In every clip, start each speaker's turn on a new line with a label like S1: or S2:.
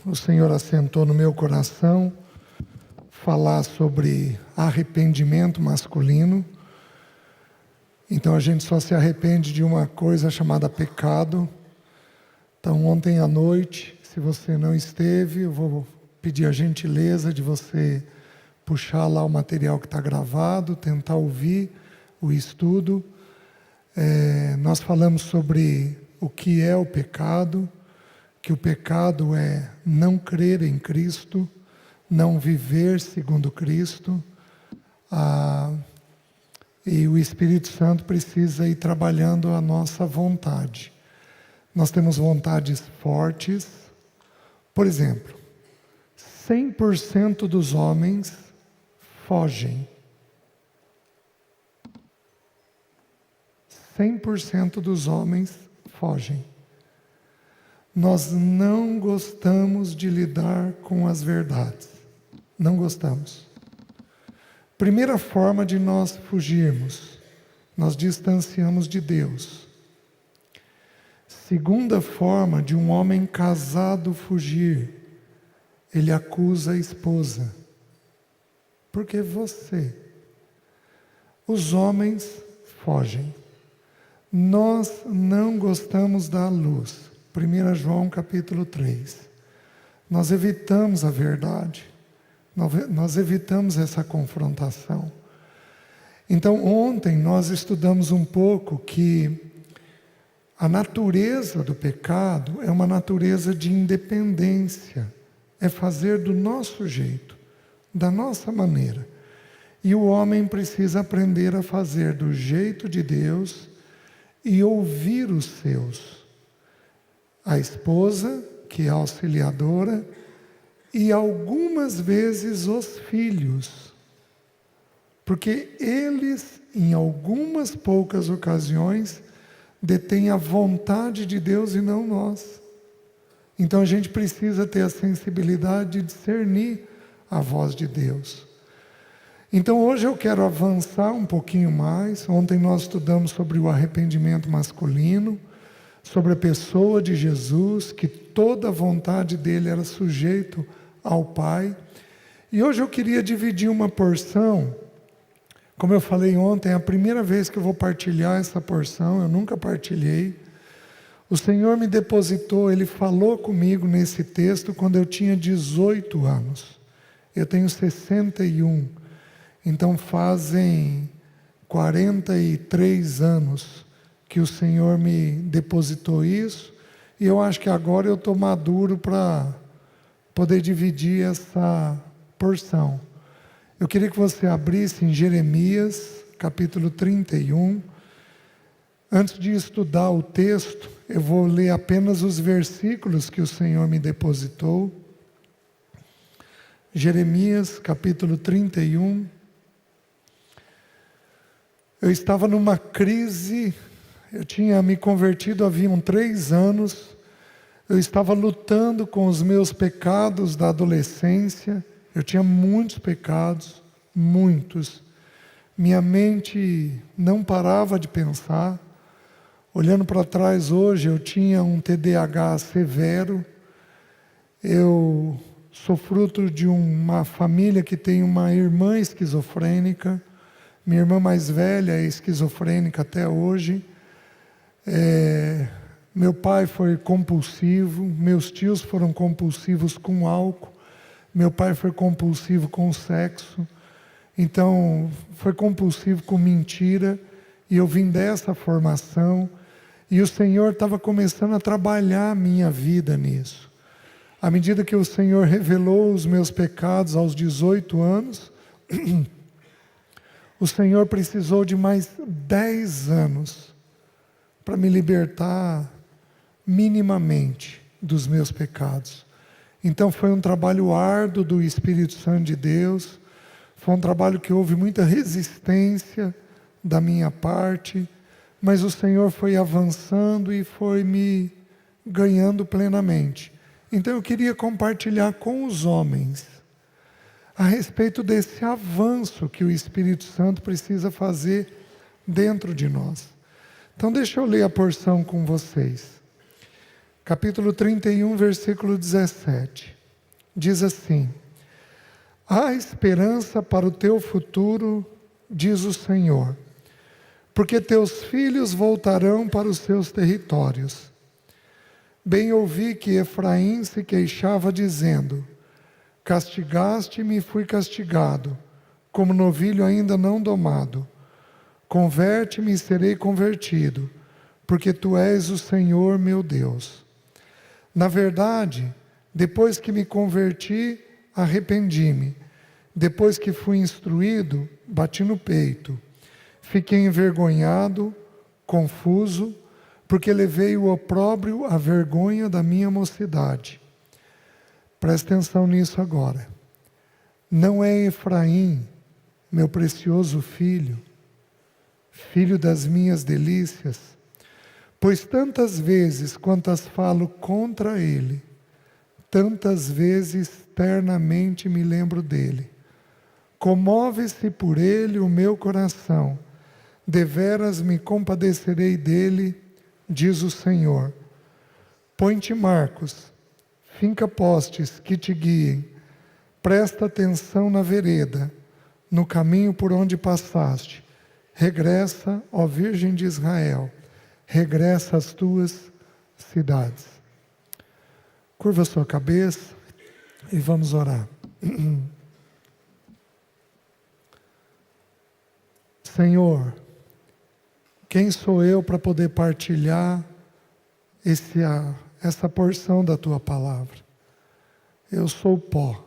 S1: o Senhor assentou no meu coração falar sobre arrependimento masculino. Então a gente só se arrepende de uma coisa chamada pecado. Então ontem à noite, se você não esteve, eu vou pedir a gentileza de você puxar lá o material que está gravado, tentar ouvir o estudo. Nós falamos sobre o que é o pecado, que o pecado é não crer em Cristo, não viver segundo Cristo, e o Espírito Santo precisa ir trabalhando a nossa vontade. Nós temos vontades fortes. Por exemplo, 100% dos homens fogem. 100% dos homens fogem. Nós não gostamos de lidar com as verdades. Não gostamos. Primeira forma de nós fugirmos, nós distanciamos de Deus. Segunda forma de um homem casado fugir, ele acusa a esposa. Porque você. Os homens fogem. Nós não gostamos da luz. 1 João capítulo 3. Nós evitamos a verdade. Nós evitamos essa confrontação. Então, ontem nós estudamos um pouco que a natureza do pecado é uma natureza de independência. É fazer do nosso jeito, da nossa maneira. E o homem precisa aprender a fazer do jeito de Deus e ouvir os seus. A esposa, que é auxiliadora, e algumas vezes os filhos, porque eles, em algumas poucas ocasiões, detêm a vontade de Deus e não nós. Então a gente precisa ter a sensibilidade de discernir a voz de Deus. Então hoje eu quero avançar um pouquinho mais. Ontem nós estudamos sobre o arrependimento masculino, sobre a pessoa de Jesus, que toda a vontade dele era sujeito ao Pai. E hoje eu queria dividir uma porção. Como eu falei ontem, é a primeira vez que eu vou partilhar essa porção, eu nunca partilhei. O Senhor me depositou, Ele falou comigo nesse texto quando eu tinha 18 anos. Eu tenho 61, então fazem 43 anos que o Senhor me depositou isso, e eu acho que agora eu estou maduro para poder dividir essa porção. Eu queria que você abrisse em Jeremias, capítulo 31. Antes de estudar o texto, eu vou ler apenas os versículos que o Senhor me depositou. Jeremias, capítulo 31. Eu estava numa crise. Eu tinha me convertido haviam 3 anos, eu estava lutando com os meus pecados da adolescência, eu tinha muitos pecados, muitos. Minha mente não parava de pensar. Olhando para trás hoje, eu tinha um TDAH severo, eu sou fruto de uma família que tem uma irmã esquizofrênica, minha irmã mais velha é esquizofrênica até hoje. Meu pai foi compulsivo, meus tios foram compulsivos com álcool, meu pai foi compulsivo com sexo, então foi compulsivo com mentira, e eu vim dessa formação, e o Senhor estava começando a trabalhar a minha vida nisso. À medida que o Senhor revelou os meus pecados aos 18 anos, o Senhor precisou de mais 10 anos para me libertar minimamente dos meus pecados. Então foi um trabalho árduo do Espírito Santo de Deus, foi um trabalho que houve muita resistência da minha parte, mas o Senhor foi avançando e foi me ganhando plenamente. Então eu queria compartilhar com os homens a respeito desse avanço que o Espírito Santo precisa fazer dentro de nós. Então deixa eu ler a porção com vocês. capítulo 31, versículo 17. Diz assim: há esperança para o teu futuro, diz o Senhor, porque teus filhos voltarão para os seus territórios. Bem ouvi que Efraim se queixava dizendo: castigaste-me e fui castigado, como novilho ainda não domado. Converte-me e serei convertido, porque tu és o Senhor meu Deus. Na verdade, depois que me converti, arrependi-me. Depois que fui instruído, bati no peito. Fiquei envergonhado, confuso, porque levei o opróbrio, a vergonha da minha mocidade. Presta atenção nisso agora. Não é Efraim, meu precioso filho, filho das minhas delícias, pois tantas vezes quantas falo contra ele, tantas vezes ternamente me lembro dele. Comove-se por ele o meu coração, deveras me compadecerei dele, diz o Senhor. Põe-te marcos, finca postes que te guiem, presta atenção na vereda, no caminho por onde passaste. Regressa, ó Virgem de Israel, regressa às tuas cidades. Curva sua cabeça e vamos orar. Senhor, quem sou eu para poder partilhar essa porção da Tua palavra? Eu sou pó.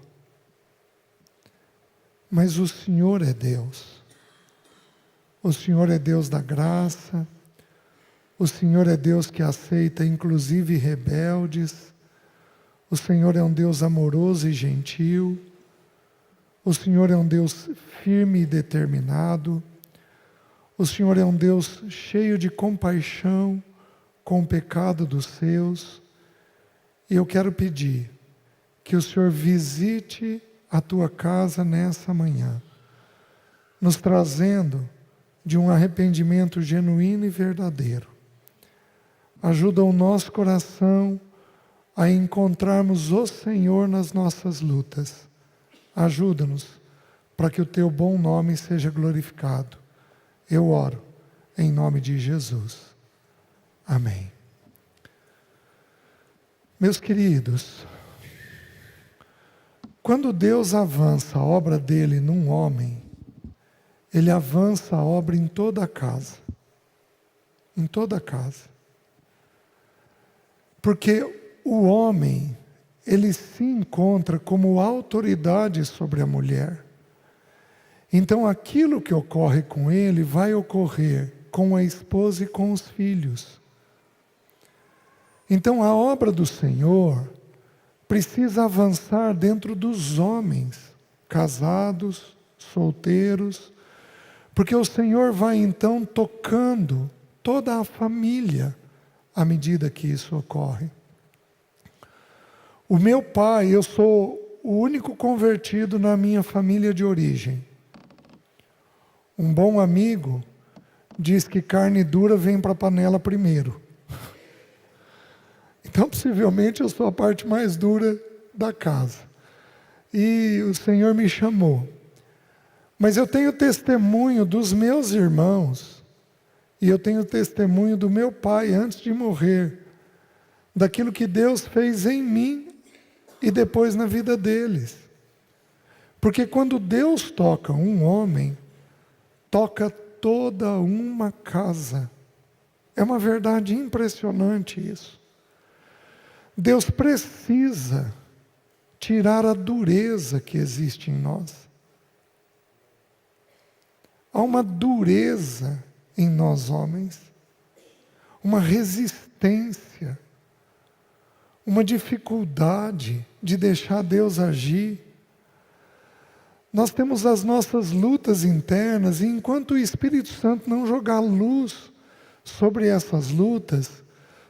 S1: Mas o Senhor é Deus. O Senhor é Deus da graça. O Senhor é Deus que aceita inclusive rebeldes. O Senhor é um Deus amoroso e gentil. O Senhor é um Deus firme e determinado. O Senhor é um Deus cheio de compaixão com o pecado dos seus. E eu quero pedir que o Senhor visite a tua casa nessa manhã, nos trazendo de um arrependimento genuíno e verdadeiro. Ajuda o nosso coração a encontrarmos o Senhor nas nossas lutas. Ajuda-nos para que o teu bom nome seja glorificado. Eu oro em nome de Jesus. Amém. Meus queridos, quando Deus avança a obra dele num homem, ele avança a obra em toda a casa. Em toda a casa. Porque o homem, ele se encontra como autoridade sobre a mulher. Então aquilo que ocorre com ele vai ocorrer com a esposa e com os filhos. Então a obra do Senhor precisa avançar dentro dos homens, casados, solteiros, porque o Senhor vai então tocando toda a família à medida que isso ocorre. O meu pai, eu sou o único convertido na minha família de origem. Um bom amigo diz que carne dura vem para a panela primeiro. Então, possivelmente, eu sou a parte mais dura da casa. E o Senhor me chamou. Mas eu tenho testemunho dos meus irmãos, e eu tenho testemunho do meu pai antes de morrer, daquilo que Deus fez em mim e depois na vida deles. Porque quando Deus toca um homem, toca toda uma casa. É uma verdade impressionante isso. Deus precisa tirar a dureza que existe em nós. Há uma dureza em nós homens, uma resistência, uma dificuldade de deixar Deus agir. Nós temos as nossas lutas internas e enquanto o Espírito Santo não jogar luz sobre essas lutas,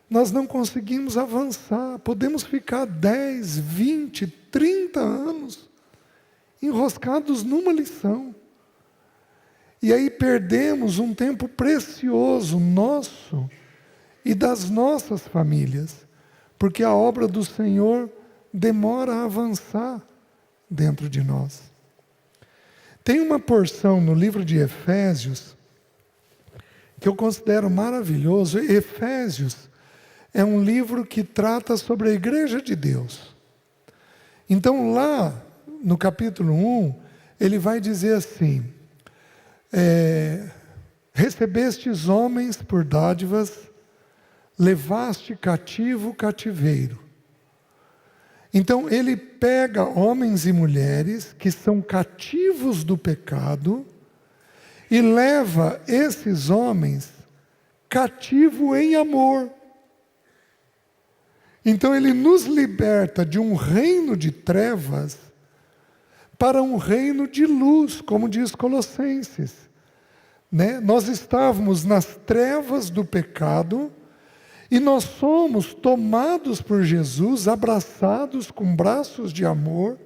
S1: nós não conseguimos avançar. Podemos ficar 10, 20, 30 anos enroscados numa lição. E aí perdemos um tempo precioso nosso e das nossas famílias, porque a obra do Senhor demora a avançar dentro de nós. Tem uma porção no livro de Efésios que eu considero maravilhoso. Efésios é um livro que trata sobre a igreja de Deus. Então lá no capítulo 1, ele vai dizer assim: recebestes homens por dádivas, levaste cativo o cativeiro. Então ele pega homens e mulheres que são cativos do pecado e leva esses homens cativo em amor. Então ele nos liberta de um reino de trevas para um reino de luz, como diz Colossenses. Né? Nós estávamos nas trevas do pecado e nós somos tomados por Jesus, abraçados com braços de amor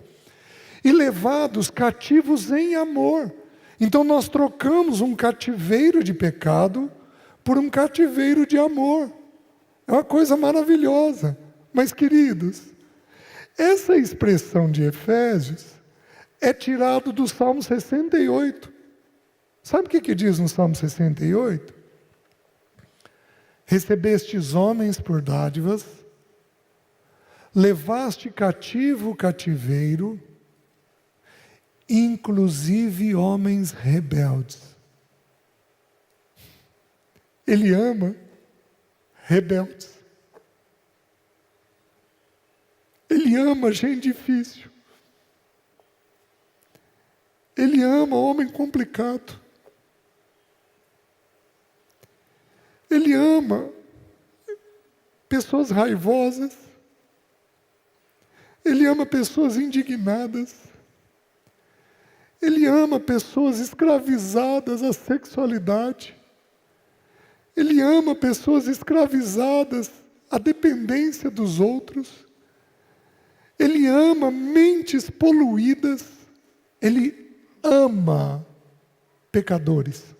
S1: e levados cativos em amor. Então nós trocamos um cativeiro de pecado por um cativeiro de amor. É uma coisa maravilhosa. Mas, queridos, essa expressão de Efésios é tirado do Salmo 68. Sabe o que diz no Salmo 68? Recebestes homens por dádivas, levaste cativo o cativeiro, inclusive homens rebeldes. Ele ama rebeldes. Ele ama gente difícil. Ele ama homem complicado. Ele ama pessoas raivosas. Ele ama pessoas indignadas. Ele ama pessoas escravizadas à sexualidade. Ele ama pessoas escravizadas à dependência dos outros. Ele ama mentes poluídas. Ele ama pecadores.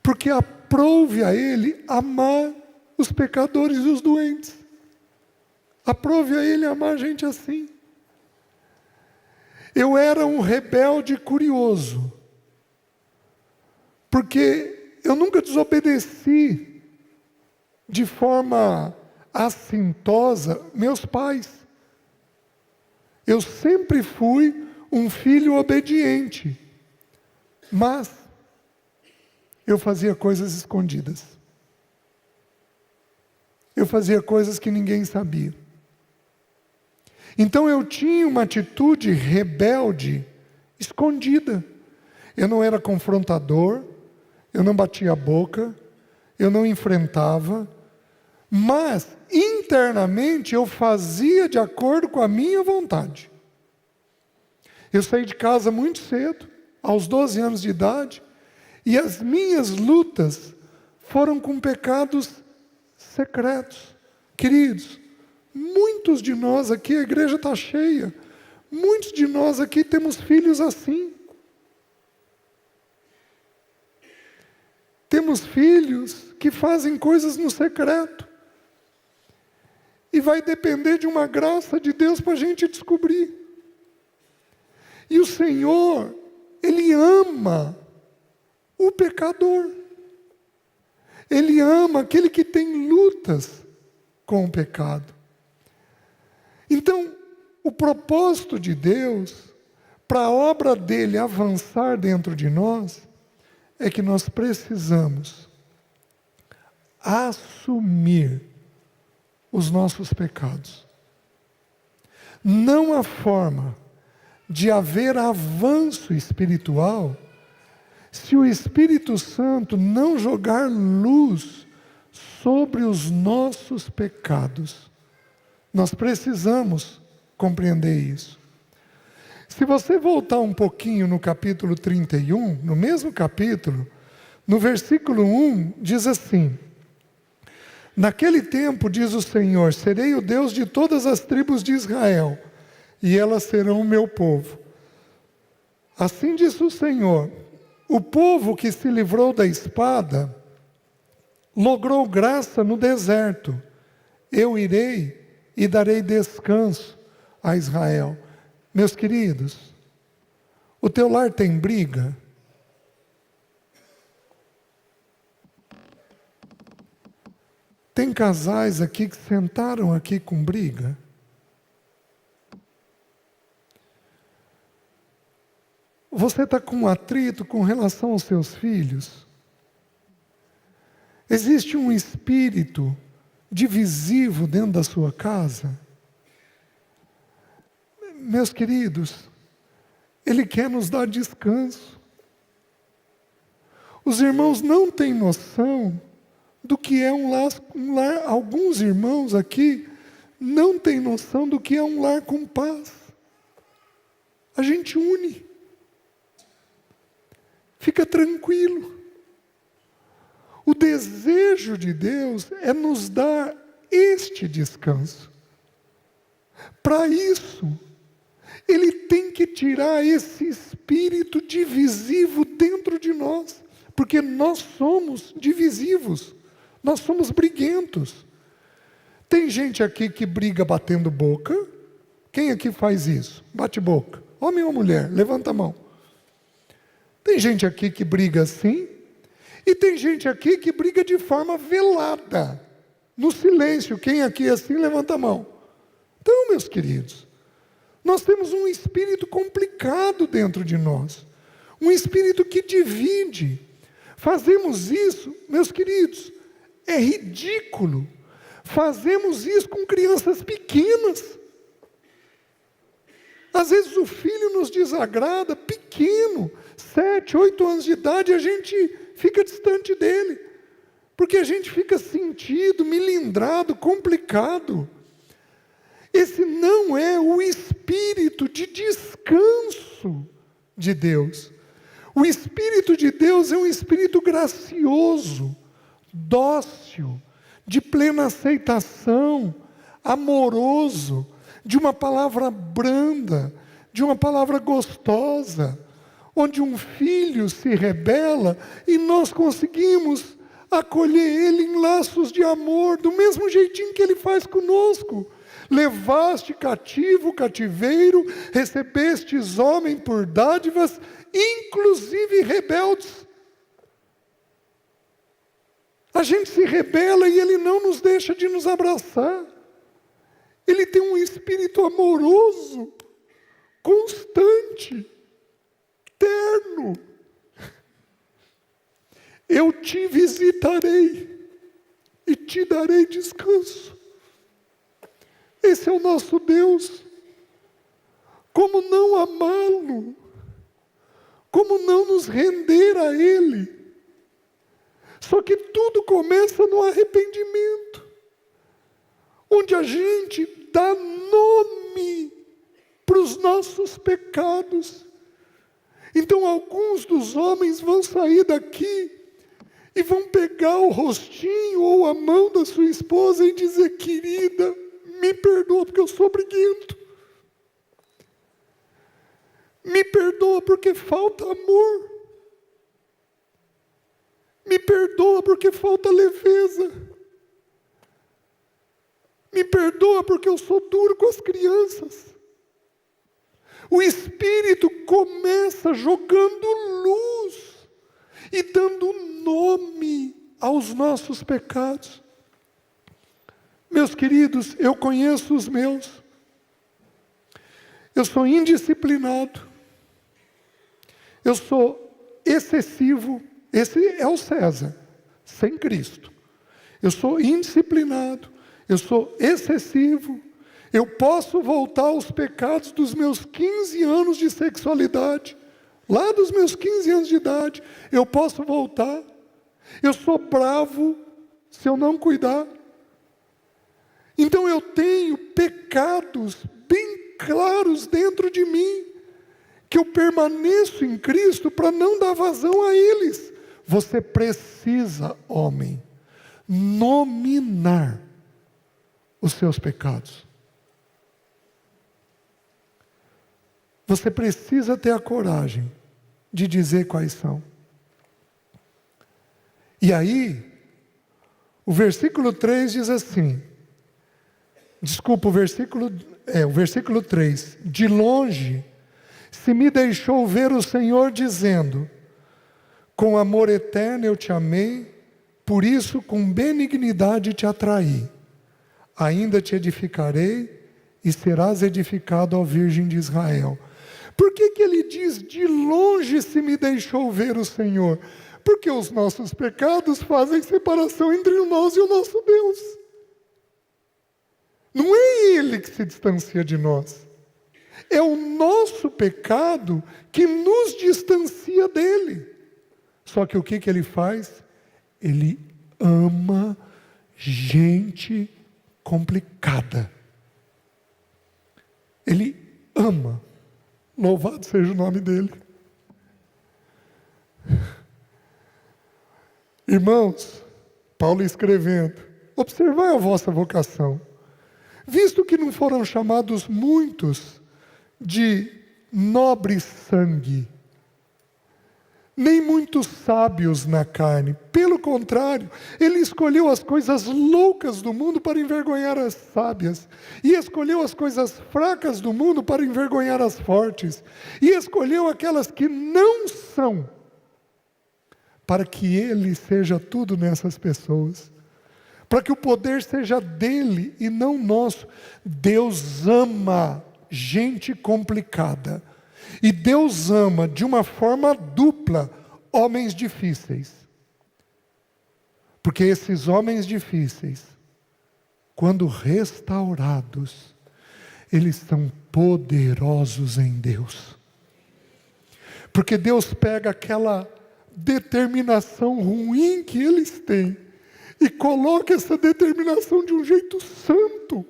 S1: Porque aprove a Ele amar os pecadores e os doentes. Aprove a Ele amar gente assim. Eu era um rebelde curioso. Porque eu nunca desobedeci de forma assintosa meus pais. Eu sempre fui um filho obediente, mas eu fazia coisas escondidas. Eu fazia coisas que ninguém sabia. Então eu tinha uma atitude rebelde, escondida. Eu não era confrontador, eu não batia a boca, eu não enfrentava, mas internamente eu fazia de acordo com a minha vontade. Eu saí de casa muito cedo, aos 12 anos de idade, e as minhas lutas foram com pecados secretos. Queridos, muitos de nós aqui, a igreja está cheia, muitos de nós aqui temos filhos assim. Temos filhos que fazem coisas no secreto. E vai depender de uma graça de Deus para a gente descobrir. E o Senhor, Ele ama o pecador. Ele ama aquele que tem lutas com o pecado. Então, o propósito de Deus, para a obra dele avançar dentro de nós, é que nós precisamos assumir os nossos pecados. Não há forma de haver avanço espiritual se o Espírito Santo não jogar luz sobre os nossos pecados. Nós precisamos compreender isso. Se você voltar um pouquinho no capítulo 31, no mesmo capítulo, no versículo 1, diz assim: naquele tempo, diz o Senhor, serei o Deus de todas as tribos de Israel, e elas serão o meu povo. Assim diz o Senhor, o povo que se livrou da espada, logrou graça no deserto, eu irei e darei descanso a Israel. Meus queridos, o teu lar tem briga? Tem casais aqui que sentaram aqui com briga? Você está com um atrito com relação aos seus filhos? Existe um espírito divisivo dentro da sua casa? Meus queridos, Ele quer nos dar descanso. Os irmãos não têm noção do que é um lar. Alguns irmãos aqui não têm noção do que é um lar com paz. A gente une. Fica tranquilo. O desejo de Deus é nos dar este descanso. Para isso, Ele tem que tirar esse espírito divisivo dentro de nós, porque nós somos divisivos, nós somos briguentos. Tem gente aqui que briga batendo boca. Quem aqui faz isso? Bate boca. Homem ou mulher? Levanta a mão. Tem gente aqui que briga assim, e tem gente aqui que briga de forma velada, no silêncio. Quem aqui é assim, levanta a mão. Então, meus queridos, nós temos um espírito complicado dentro de nós, um espírito que divide. Fazemos isso, meus queridos, é ridículo. Fazemos isso com crianças pequenas. Às vezes o filho nos desagrada, pequeno, 7, 8 anos de idade, a gente fica distante dele, porque a gente fica sentido, milindrado, complicado. Esse não é o espírito de descanso de Deus. O espírito de Deus é um espírito gracioso, dócil, de plena aceitação, amoroso, de uma palavra branda, de uma palavra gostosa, onde um filho se rebela e nós conseguimos acolher ele em laços de amor, do mesmo jeitinho que ele faz conosco. Levaste cativo o cativeiro, recebestes homem por dádivas, inclusive rebeldes. A gente se rebela e ele não nos deixa de nos abraçar. Ele tem um espírito amoroso, constante, eterno. Eu te visitarei e te darei descanso. Esse é o nosso Deus. Como não amá-lo? Como não nos render a Ele? Só que tudo começa no arrependimento, onde a gente dá nome para os nossos pecados. Então alguns dos homens vão sair daqui e vão pegar o rostinho ou a mão da sua esposa e dizer: querida, me perdoa porque eu sou briguento. Me perdoa porque falta amor. Me perdoa porque falta leveza. Me perdoa porque eu sou duro com as crianças. O Espírito começa jogando luz e dando nome aos nossos pecados. Meus queridos, eu conheço os meus. Eu sou indisciplinado. Eu sou excessivo. Esse é o César, sem Cristo. Eu sou indisciplinado. Eu sou excessivo. Eu posso voltar aos pecados dos meus 15 anos de sexualidade. Lá dos meus 15 anos de idade, eu posso voltar. Eu sou bravo se eu não cuidar. Então eu tenho pecados bem claros dentro de mim, que eu permaneço em Cristo para não dar vazão a eles. Você precisa, homem, nominar os seus pecados. Você precisa ter a coragem de dizer quais são. E aí, o versículo 3 diz assim: Desculpa, o versículo 3. De longe se me deixou ver o Senhor dizendo: com amor eterno eu te amei, por isso com benignidade te atraí. Ainda te edificarei e serás edificado, ó Virgem de Israel. Por que ele diz, de longe se me deixou ver o Senhor? Porque os nossos pecados fazem separação entre nós e o nosso Deus. Não é Ele que se distancia de nós. É o nosso pecado que nos distancia dEle. Só que o que Ele faz? Ele ama gente complicada. Ele ama. Louvado seja o nome dEle. Irmãos, Paulo escrevendo: observai a vossa vocação, visto que não foram chamados muitos de nobre sangue, nem muitos sábios na carne. Pelo contrário, ele escolheu as coisas loucas do mundo para envergonhar as sábias, e escolheu as coisas fracas do mundo para envergonhar as fortes, e escolheu aquelas que não são, para que ele seja tudo nessas pessoas, para que o poder seja dele e não nosso. Deus ama gente complicada. E Deus ama de uma forma dupla homens difíceis. Porque esses homens difíceis, quando restaurados, eles são poderosos em Deus. Porque Deus pega aquela determinação ruim que eles têm e coloca essa determinação de um jeito santo.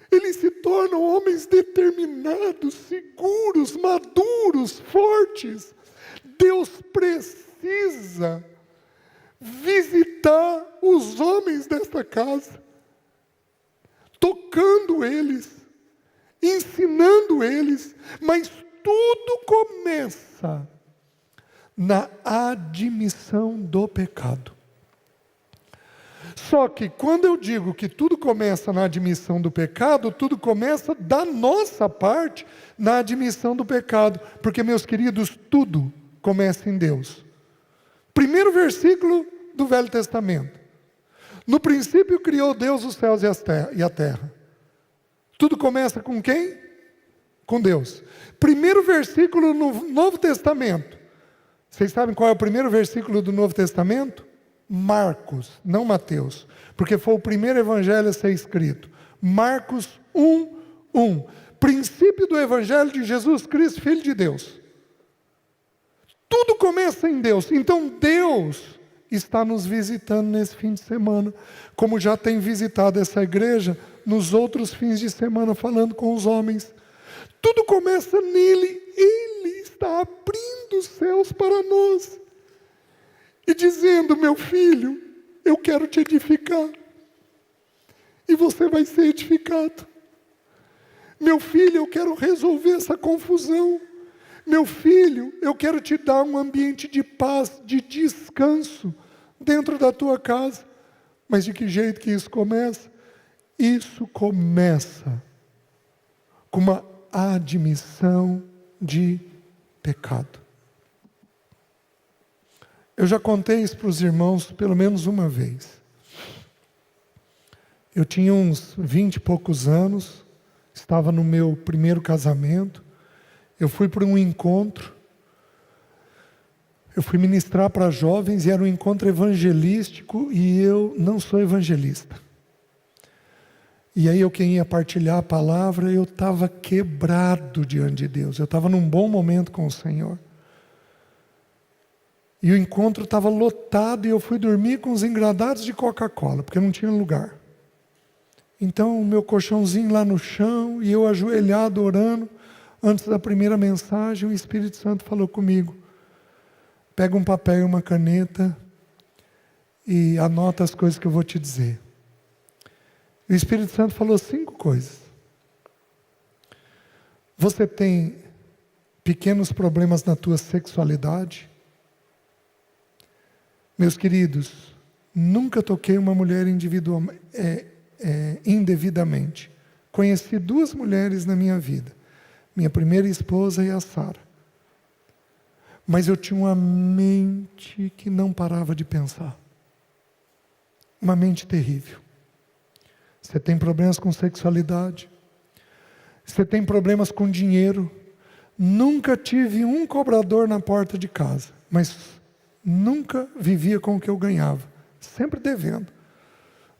S1: Eles se tornam homens determinados, seguros, maduros, fortes. Deus precisa visitar os homens desta casa, tocando eles, ensinando eles, mas tudo começa na admissão do pecado. Só que quando eu digo que tudo começa na admissão do pecado, tudo começa da nossa parte na admissão do pecado. Porque, meus queridos, tudo começa em Deus. Primeiro versículo do Velho Testamento. No princípio criou Deus os céus e a terra. Tudo começa com quem? Com Deus. Primeiro versículo no Novo Testamento. Vocês sabem qual é o primeiro versículo do Novo Testamento? Marcos, não Mateus, porque foi o primeiro evangelho a ser escrito. Marcos 1:1. Princípio do evangelho de Jesus Cristo, Filho de Deus. Tudo começa em Deus. Então Deus está nos visitando nesse fim de semana, como já tem visitado essa igreja nos outros fins de semana, falando com os homens. Tudo começa nele. Ele está abrindo os céus para nós e dizendo: meu filho, eu quero te edificar, e você vai ser edificado. Meu filho, eu quero resolver essa confusão. Meu filho, eu quero te dar um ambiente de paz, de descanso dentro da tua casa. Mas de que jeito que isso começa? Isso começa com uma admissão de pecado. Eu já contei isso para os irmãos pelo menos uma vez. Eu tinha uns 20 e poucos anos, estava no meu primeiro casamento, eu fui para um encontro, eu fui ministrar para jovens e era um encontro evangelístico e eu não sou evangelista. E aí eu queria partilhar a palavra, eu estava quebrado diante de Deus, eu estava num bom momento com o Senhor. E o encontro estava lotado e eu fui dormir com os engradados de Coca-Cola, porque não tinha lugar. Então o meu colchãozinho lá no chão e eu ajoelhado orando, antes da primeira mensagem, o Espírito Santo falou comigo: pega um papel e uma caneta e anota as coisas que eu vou te dizer. O Espírito Santo falou 5 coisas. Você tem pequenos problemas na tua sexualidade? Meus queridos, nunca toquei uma mulher individualmente. indevidamente. Conheci 2 mulheres na minha vida. Minha primeira esposa e a Sara. Mas eu tinha uma mente que não parava de pensar. Uma mente terrível. Você tem problemas com sexualidade. Você tem problemas com dinheiro. Nunca tive um cobrador na porta de casa. Mas nunca vivia com o que eu ganhava. Sempre devendo.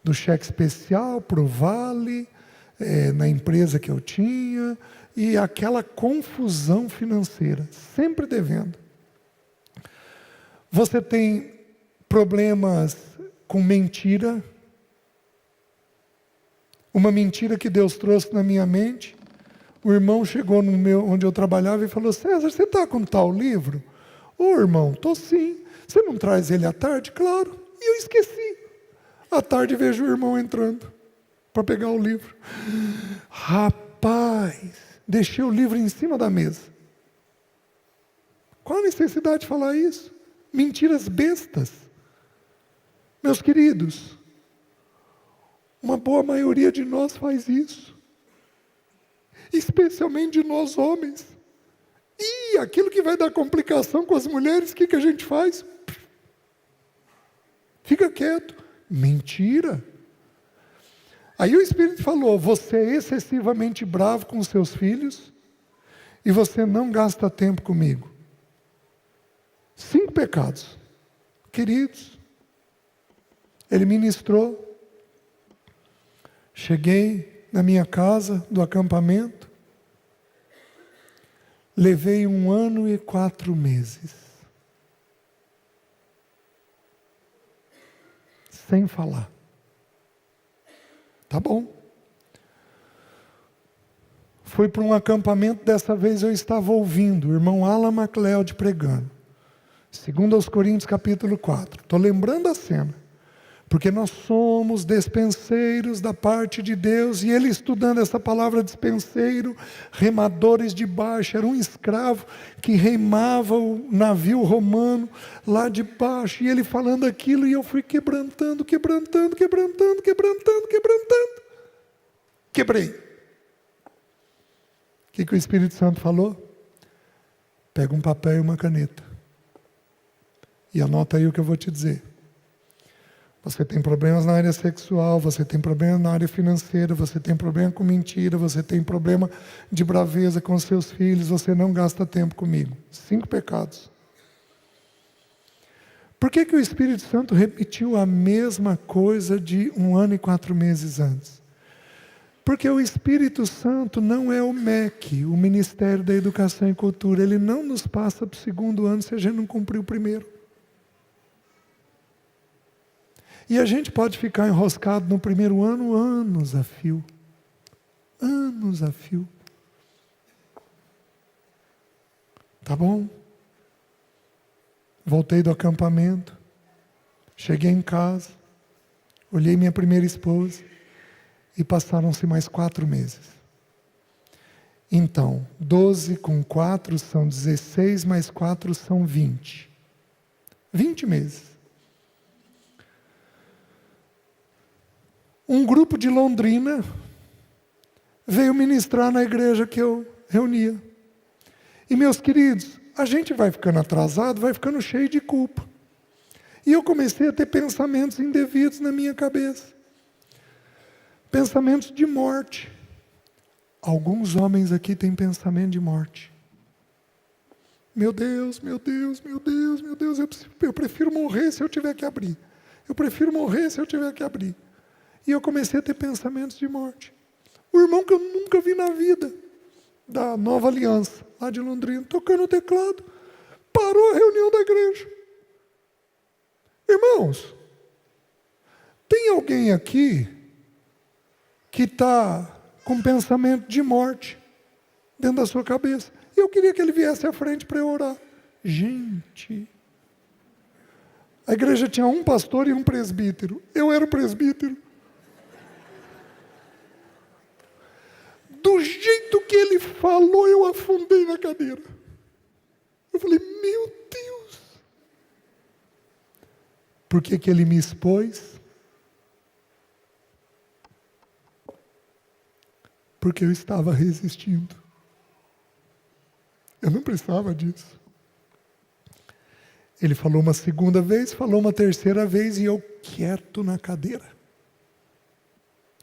S1: Do cheque especial para o vale, na empresa que eu tinha. E aquela confusão financeira. Sempre devendo. Você tem problemas com mentira. Uma mentira que Deus trouxe na minha mente. O irmão chegou onde eu trabalhava e falou: César, você está com tal livro? Ô irmão, estou sim. Você não traz ele à tarde? Claro. E eu esqueci. À tarde vejo o irmão entrando para pegar o livro. Rapaz, deixei o livro em cima da mesa. Qual a necessidade de falar isso? Mentiras bestas. Meus queridos, uma boa maioria de nós faz isso. Especialmente de nós homens. E aquilo que vai dar complicação com as mulheres, o que a gente faz? Fica quieto. Mentira. Aí o Espírito falou: você é excessivamente bravo com seus filhos e você não gasta tempo comigo. 5 pecados. Queridos, ele ministrou. Cheguei na minha casa do acampamento. Levei 1 ano e 4 meses. Sem falar. Tá bom. Fui para um acampamento, dessa vez eu estava ouvindo o irmão Alan MacLeod pregando. 2 Coríntios capítulo 4. Estou lembrando a cena. Porque nós somos despenseiros da parte de Deus. E ele estudando essa palavra despenseiro, remadores de baixo. Era um escravo que remava o navio romano lá de baixo. E ele falando aquilo e eu fui quebrantando. Quebrei. O que o Espírito Santo falou? Pega um papel e uma caneta. E anota aí o que eu vou te dizer. Você tem problemas na área sexual, você tem problema na área financeira, você tem problema com mentira, você tem problema de braveza com seus filhos, você não gasta tempo comigo. 5 pecados. Por que o Espírito Santo repetiu a mesma coisa de 1 ano e 4 meses antes? Porque o Espírito Santo não é o MEC, o Ministério da Educação e Cultura. Ele não nos passa para o 2º ano se a gente não cumprir o 1º. E a gente pode ficar enroscado no 1º ano anos a fio. Anos a fio. Tá bom? Voltei do acampamento. Cheguei em casa. Olhei minha primeira esposa. E passaram-se mais 4 meses. Então, 12 com 4 são 16, mais 4 são 20. 20 meses. Um grupo de Londrina veio ministrar na igreja que eu reunia. E meus queridos, a gente vai ficando atrasado, vai ficando cheio de culpa. E eu comecei a ter pensamentos indevidos na minha cabeça. Pensamentos de morte. Alguns homens aqui têm pensamento de morte. Meu Deus, eu prefiro morrer se eu tiver que abrir. E eu comecei a ter pensamentos de morte. O irmão que eu nunca vi na vida, da Nova Aliança, lá de Londrina, tocando o teclado, parou a reunião da igreja. Irmãos, tem alguém aqui que está com pensamento de morte dentro da sua cabeça? E eu queria que ele viesse à frente para eu orar. Gente, a igreja tinha um pastor e um presbítero. Eu era o presbítero. Do jeito que ele falou, eu afundei na cadeira. Eu falei, meu Deus. Por que ele me expôs? porque eu estava resistindo. Eu não precisava disso. Ele falou uma segunda vez, falou uma terceira vez e eu quieto na cadeira.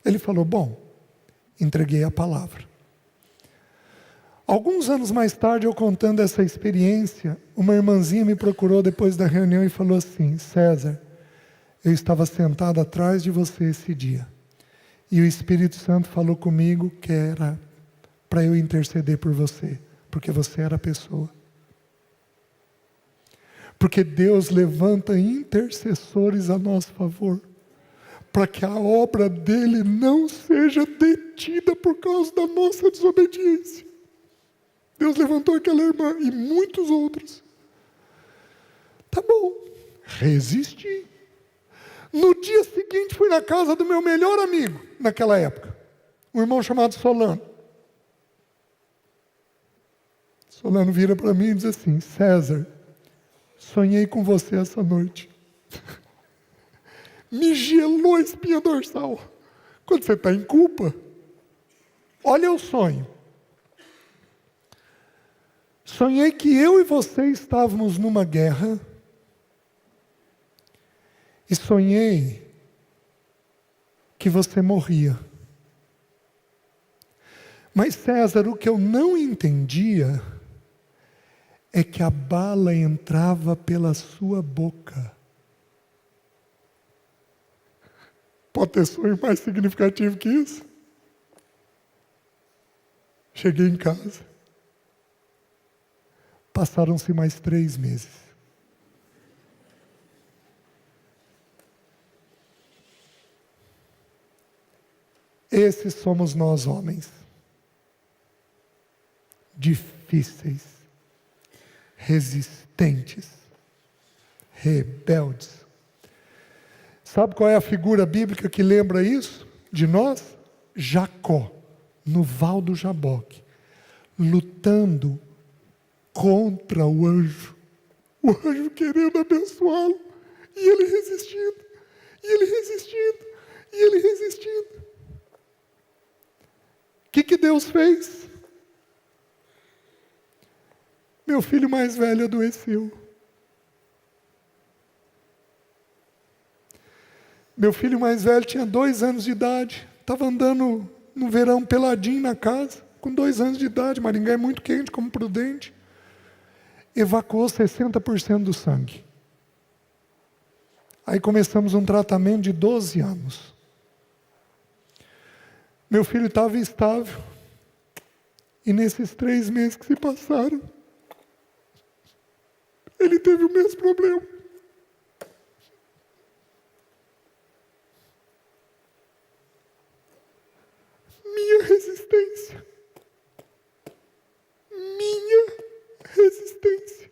S1: Ele falou, bom, entreguei a palavra. Alguns anos mais tarde, eu contando essa experiência, uma irmãzinha me procurou depois da reunião e falou assim, César, eu estava sentado atrás de você esse dia. E o Espírito Santo falou comigo que era para eu interceder por você, porque você era a pessoa. Porque Deus levanta intercessores a nosso favor, para que a obra dele não seja detida por causa da nossa desobediência. Deus levantou aquela irmã e muitos outros. Tá bom, resisti. No dia seguinte fui na casa do meu melhor amigo, naquela época, um irmão chamado Solano. Solano vira para mim e diz assim, César, sonhei com você essa noite. Me gelou a espinha dorsal. Quando você está em culpa, olha o sonho. Sonhei que eu e você estávamos numa guerra. E sonhei que você morria. Mas César, o que eu não entendia é que a bala entrava pela sua boca. Pode ter sonho mais significativo que isso? Cheguei em casa. Passaram-se mais 3 meses. Esses somos nós, homens. Difíceis, resistentes, rebeldes. Sabe qual é a figura bíblica que lembra isso de nós? Jacó, no Val do Jaboque, lutando contra o anjo querendo abençoá-lo, e ele resistindo, e ele resistindo, e ele resistindo. O que Deus fez? Meu filho mais velho adoeceu. Meu filho mais velho tinha 2 anos de idade, estava andando no verão peladinho na casa, com 2 anos de idade, Maringá é muito quente, como Prudente. Evacuou 60% do sangue. Aí começamos um tratamento de 12 anos. Meu filho estava estável. E nesses 3 meses que se passaram, ele teve o mesmo problema. Minha resistência. Minha resistência.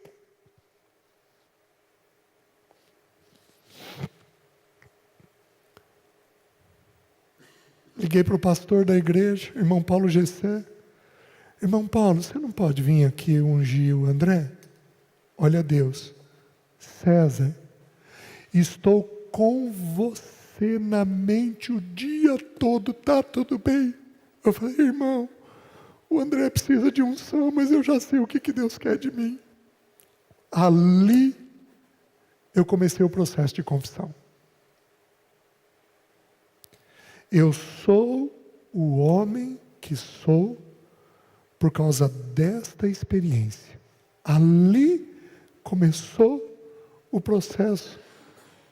S1: Liguei para o pastor da igreja, irmão Paulo Gessé. Irmão Paulo, você não pode vir aqui ungir o André? Olha Deus. César, estou com você na mente o dia todo, tá tudo bem? Eu falei, irmão, o André precisa de unção, mas eu já sei o que Deus quer de mim. Ali, eu comecei o processo de confissão. Eu sou o homem que sou por causa desta experiência. Ali começou o processo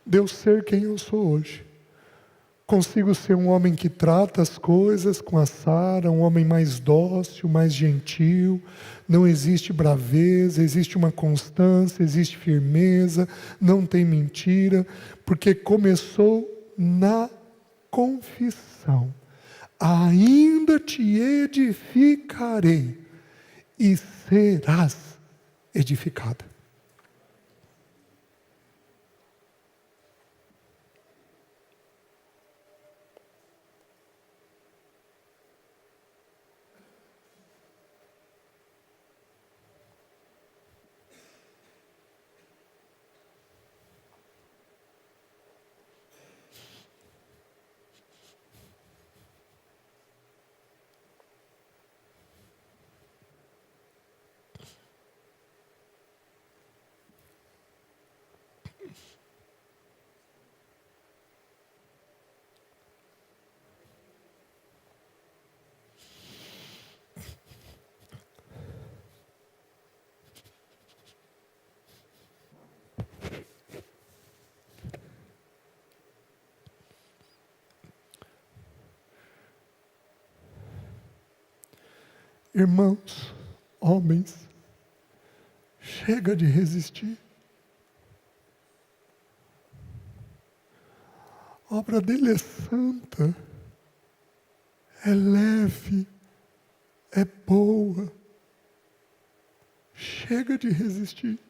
S1: de eu ser quem eu sou hoje. Consigo ser um homem que trata as coisas com a Sara, um homem mais dócil, mais gentil. Não existe braveza, existe uma constância, existe firmeza, não tem mentira, porque começou na confissão. Ainda te edificarei e serás edificada. Irmãos, homens, chega de resistir. A obra dele é santa, é leve, é boa. Chega de resistir.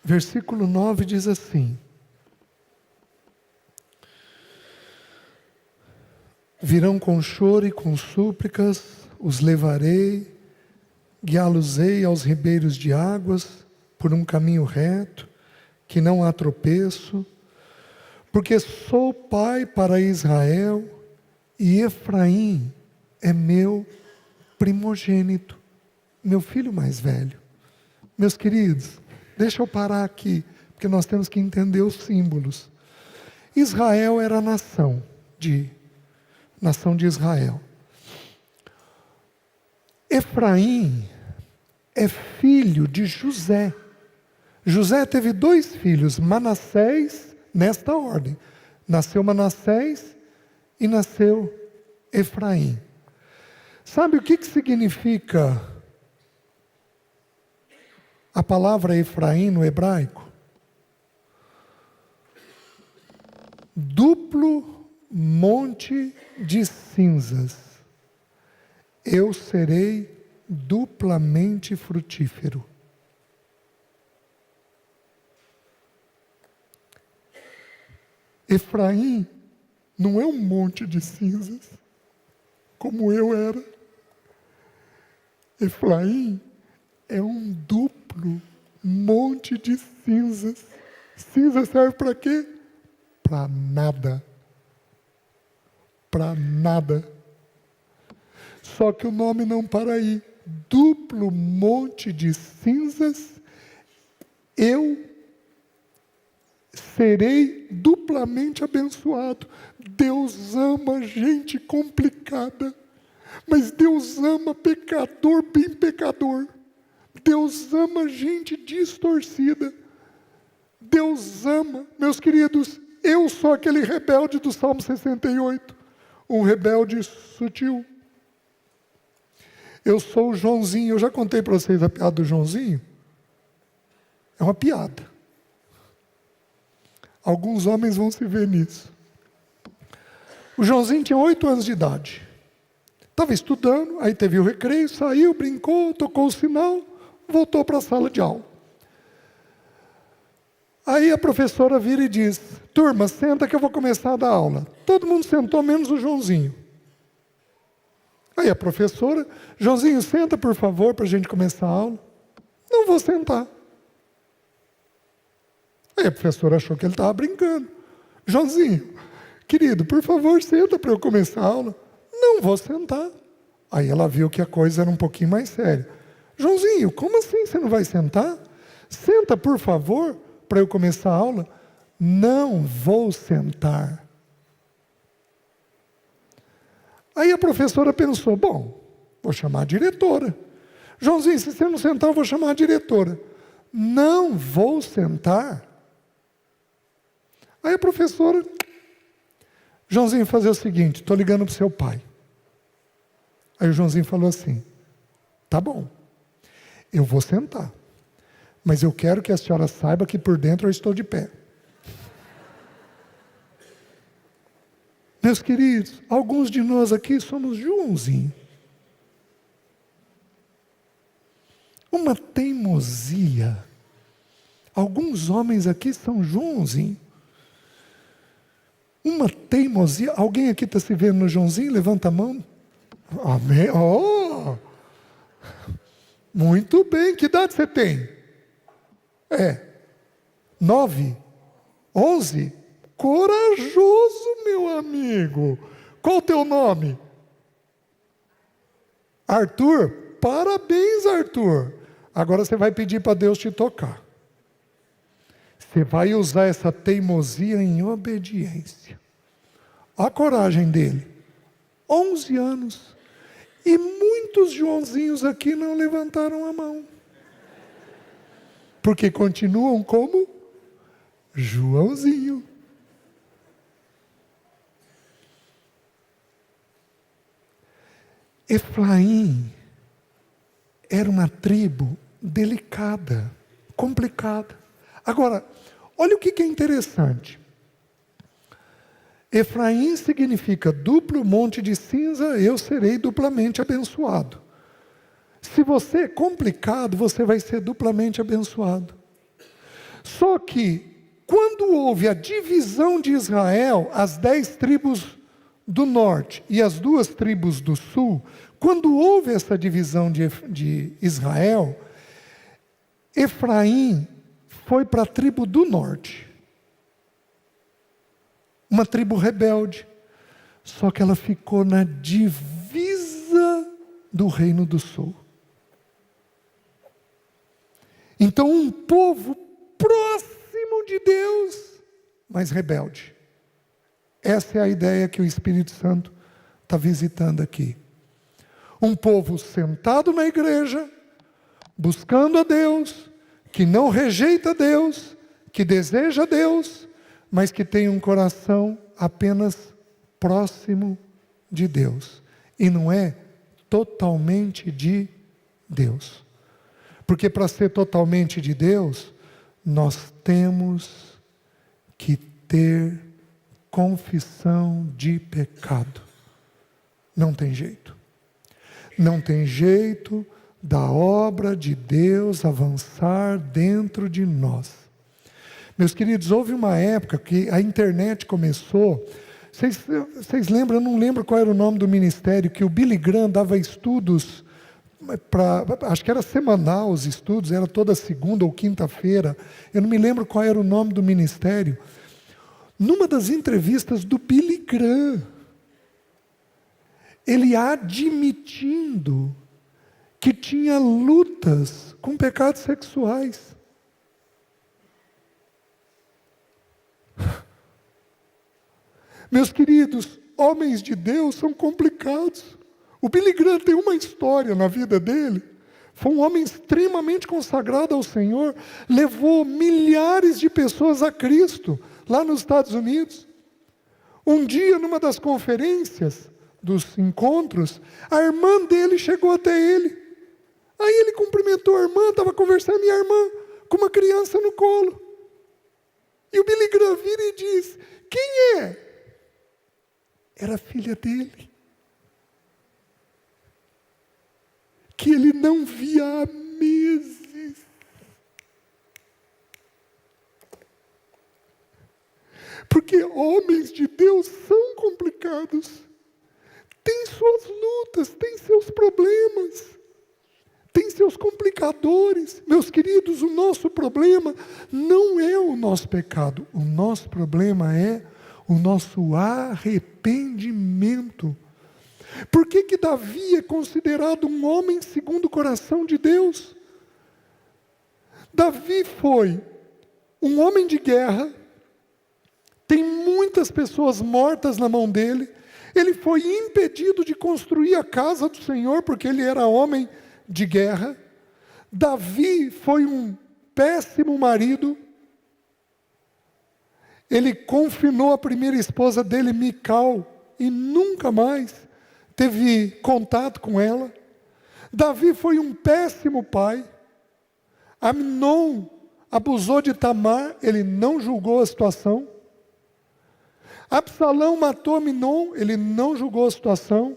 S1: Versículo 9 diz assim: virão com choro e com súplicas, os levarei, guiá-los-ei aos ribeiros de águas, por um caminho reto, que não há tropeço, porque sou pai para Israel, e Efraim é meu primogênito, meu filho mais velho. Meus queridos, deixa eu parar aqui, porque nós temos que entender os símbolos. Israel era a nação de Israel. Efraim é filho de José. José teve 2 filhos, Manassés, nesta ordem. Nasceu Manassés e nasceu Efraim. Sabe o que significa a palavra Efraim no hebraico? Duplo monte de cinzas. Eu serei duplamente frutífero. Efraim não é um monte de cinzas, como eu era. Efraim é um duplo monte de cinzas. Cinza serve para quê? Para nada. Para nada. Só que o nome não para aí. Duplo monte de cinzas, eu serei duplamente abençoado. Deus ama gente complicada, mas Deus ama pecador bem pecador. Deus ama gente distorcida. Deus ama, meus queridos, eu sou aquele rebelde do Salmo 68, um rebelde sutil. Eu sou o Joãozinho. Eu já contei para vocês a piada do Joãozinho? É uma piada. Alguns homens vão se ver nisso. O Joãozinho tinha 8 anos de idade. Estava estudando, aí teve o recreio, saiu, brincou, tocou o sinal, voltou para a sala de aula. Aí a professora vira e diz: turma, senta que eu vou começar a dar aula. Todo mundo sentou, menos o Joãozinho. Aí a professora: Joãozinho, senta por favor, para a gente começar a aula. Não vou sentar. Aí a professora achou que ele estava brincando. Joãozinho, querido, por favor, senta para eu começar a aula. Não vou sentar. Aí ela viu que a coisa era um pouquinho mais séria. Joãozinho, como assim você não vai sentar? Senta, por favor, para eu começar a aula. Não vou sentar. Aí a professora pensou: bom, vou chamar a diretora. Joãozinho, se você não sentar, eu vou chamar a diretora. Não vou sentar. Aí a professora: Joãozinho, fazer o seguinte, estou ligando para o seu pai. Aí o Joãozinho falou assim: tá bom, eu vou sentar, mas eu quero que a senhora saiba que por dentro eu estou de pé. Meus queridos, alguns de nós aqui somos Joãozinho. Uma teimosia. Alguns homens aqui são Joãozinho. Uma teimosia. Alguém aqui está se vendo no Joãozinho? Levanta a mão. Amém. Oh! Muito bem. Que idade você tem? 9? 11? Corajoso, meu amigo. Qual o teu nome? Arthur, parabéns, Arthur. Agora você vai pedir para Deus te tocar. Você vai usar essa teimosia em obediência. A coragem dele. 11 anos. E muitos Joãozinhos aqui não levantaram a mão. Porque continuam como Joãozinho. Efraim era uma tribo delicada, complicada. Agora, olha o que é interessante. Efraim significa duplo monte de cinza, eu serei duplamente abençoado. Se você é complicado, você vai ser duplamente abençoado. Só que, quando houve a divisão de Israel, as 10 tribos do norte e as 2 tribos do sul, quando houve essa divisão de Israel, Efraim foi para a tribo do norte. Uma tribo rebelde. Só que ela ficou na divisa do reino do sul. Então um povo próximo de Deus, mas rebelde. Essa é a ideia que o Espírito Santo está visitando aqui. Um povo sentado na igreja, buscando a Deus, que não rejeita Deus, que deseja Deus, mas que tem um coração apenas próximo de Deus. E não é totalmente de Deus. Porque para ser totalmente de Deus, nós temos que ter confissão de pecado. Não tem jeito. Não tem jeito da obra de Deus avançar dentro de nós. Meus queridos, houve uma época que a internet começou. Vocês lembram? Eu não lembro qual era o nome do ministério, que o Billy Graham dava estudos, acho que era semanal os estudos, era toda segunda ou quinta-feira. Eu não me lembro qual era o nome do ministério. Numa das entrevistas do Billy Graham, ele admitindo que tinha lutas com pecados sexuais. Meus queridos, homens de Deus são complicados. O Billy Graham tem uma história na vida dele. Foi um homem extremamente consagrado ao Senhor, levou milhares de pessoas a Cristo, lá nos Estados Unidos. Um dia, numa das conferências, dos encontros, a irmã dele chegou até ele. Aí ele cumprimentou a irmã, estava conversando, e a irmã com uma criança no colo. E o Billy Graham vira e diz: quem é? Era a filha dele, que ele não via há meses. Porque homens de Deus são complicados, têm suas lutas, têm seus problemas, têm seus complicadores. Meus queridos, o nosso problema não é o nosso pecado, o nosso problema é o nosso arrependimento. Por que Davi é considerado um homem segundo o coração de Deus? Davi foi um homem de guerra, tem muitas pessoas mortas na mão dele, ele foi impedido de construir a casa do Senhor, porque ele era homem de guerra. Davi foi um péssimo marido. Ele confinou a primeira esposa dele, Mical, e nunca mais teve contato com ela. Davi foi um péssimo pai. Amnon abusou de Tamar, ele não julgou a situação. Absalão matou Amnon, ele não julgou a situação.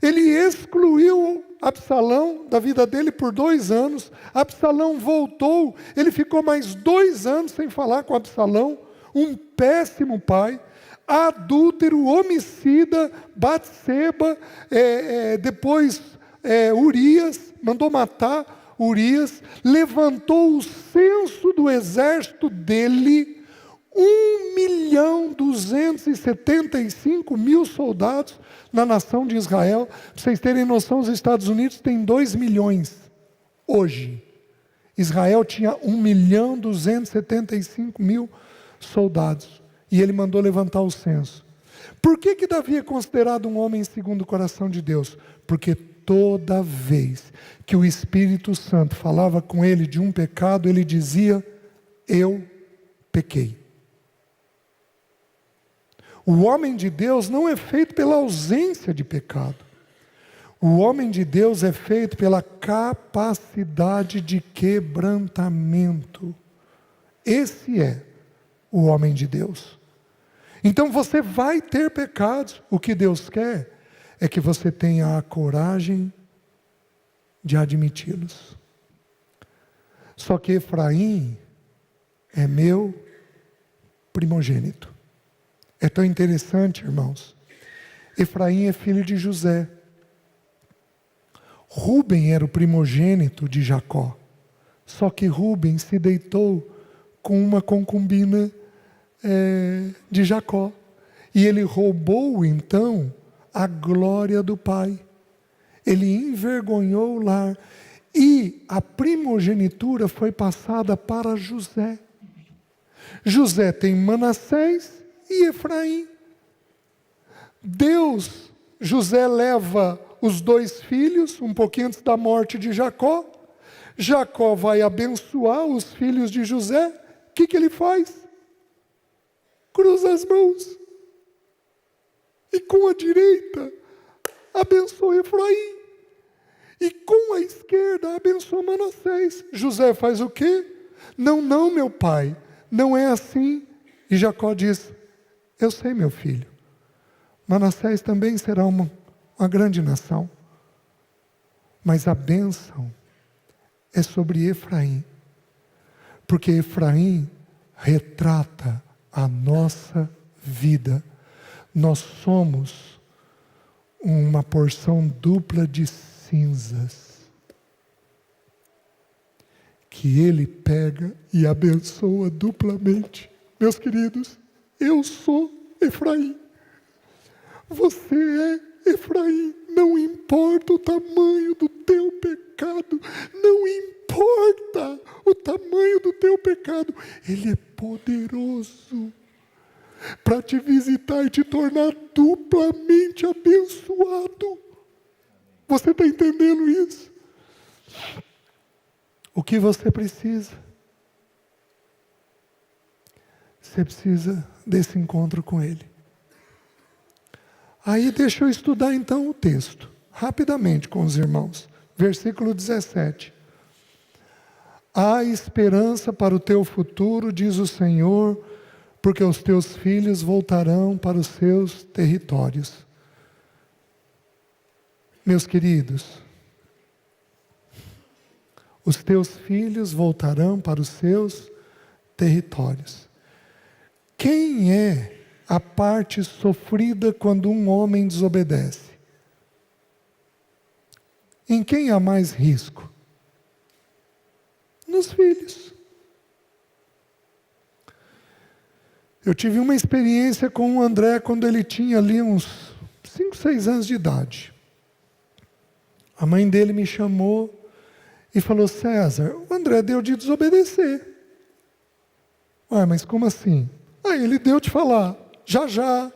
S1: Ele excluiu Absalão da vida dele por 2 anos. Absalão voltou, ele ficou mais 2 anos sem falar com Absalão. Um péssimo pai, adúltero, homicida, Batseba, depois Urias, mandou matar Urias, levantou o censo do exército dele, 1.275.000 soldados na nação de Israel. Para vocês terem noção, os Estados Unidos têm 2 milhões hoje. Israel tinha 1.275.000 soldados. E ele mandou levantar o censo. Por que Davi é considerado um homem segundo o coração de Deus? Porque toda vez que o Espírito Santo falava com ele de um pecado, ele dizia: eu pequei. O homem de Deus não é feito pela ausência de pecado. O homem de Deus é feito pela capacidade de quebrantamento. Esse é o homem de Deus. Então você vai ter pecados. O que Deus quer é que você tenha a coragem de admiti-los. Só que Efraim é meu primogênito. É tão interessante, irmãos. Efraim é filho de José. Rúben era o primogênito de Jacó. Só que Rúben se deitou com uma concubina de Jacó. E ele roubou, então, a glória do pai. Ele envergonhou o lar. E a primogenitura foi passada para José. José tem Manassés e Efraim. José leva os 2 filhos, um pouquinho antes da morte de Jacó. Jacó vai abençoar os filhos de José. O que ele faz? Cruza as mãos. E com a direita, abençoa Efraim. E com a esquerda, abençoa Manassés. José faz o quê? Não, meu pai, não é assim. E Jacó diz: eu sei, meu filho. Manassés também será uma grande nação. Mas a bênção é sobre Efraim. Porque Efraim retrata a nossa vida. Nós somos uma porção dupla de cinzas que ele pega e abençoa duplamente. Meus queridos, eu sou Efraim. Você é Efraim. Não importa o tamanho do teu pecado. Não importa o tamanho do teu pecado. Ele é poderoso para te visitar e te tornar duplamente abençoado. Você está entendendo isso? O que você precisa? Você precisa desse encontro com Ele. Aí deixa eu estudar então o texto, rapidamente com os irmãos. Versículo 17. Há esperança para o teu futuro, diz o Senhor, porque os teus filhos voltarão para os seus territórios. Meus queridos, os teus filhos voltarão para os seus territórios. Quem é a parte sofrida quando um homem desobedece? Em quem há mais risco? Nos filhos. Eu tive uma experiência com o André quando ele tinha ali uns 5, 6 anos de idade. A mãe dele me chamou e falou: César, o André deu de desobedecer. Ué, mas como assim? Aí ele deu de falar: já,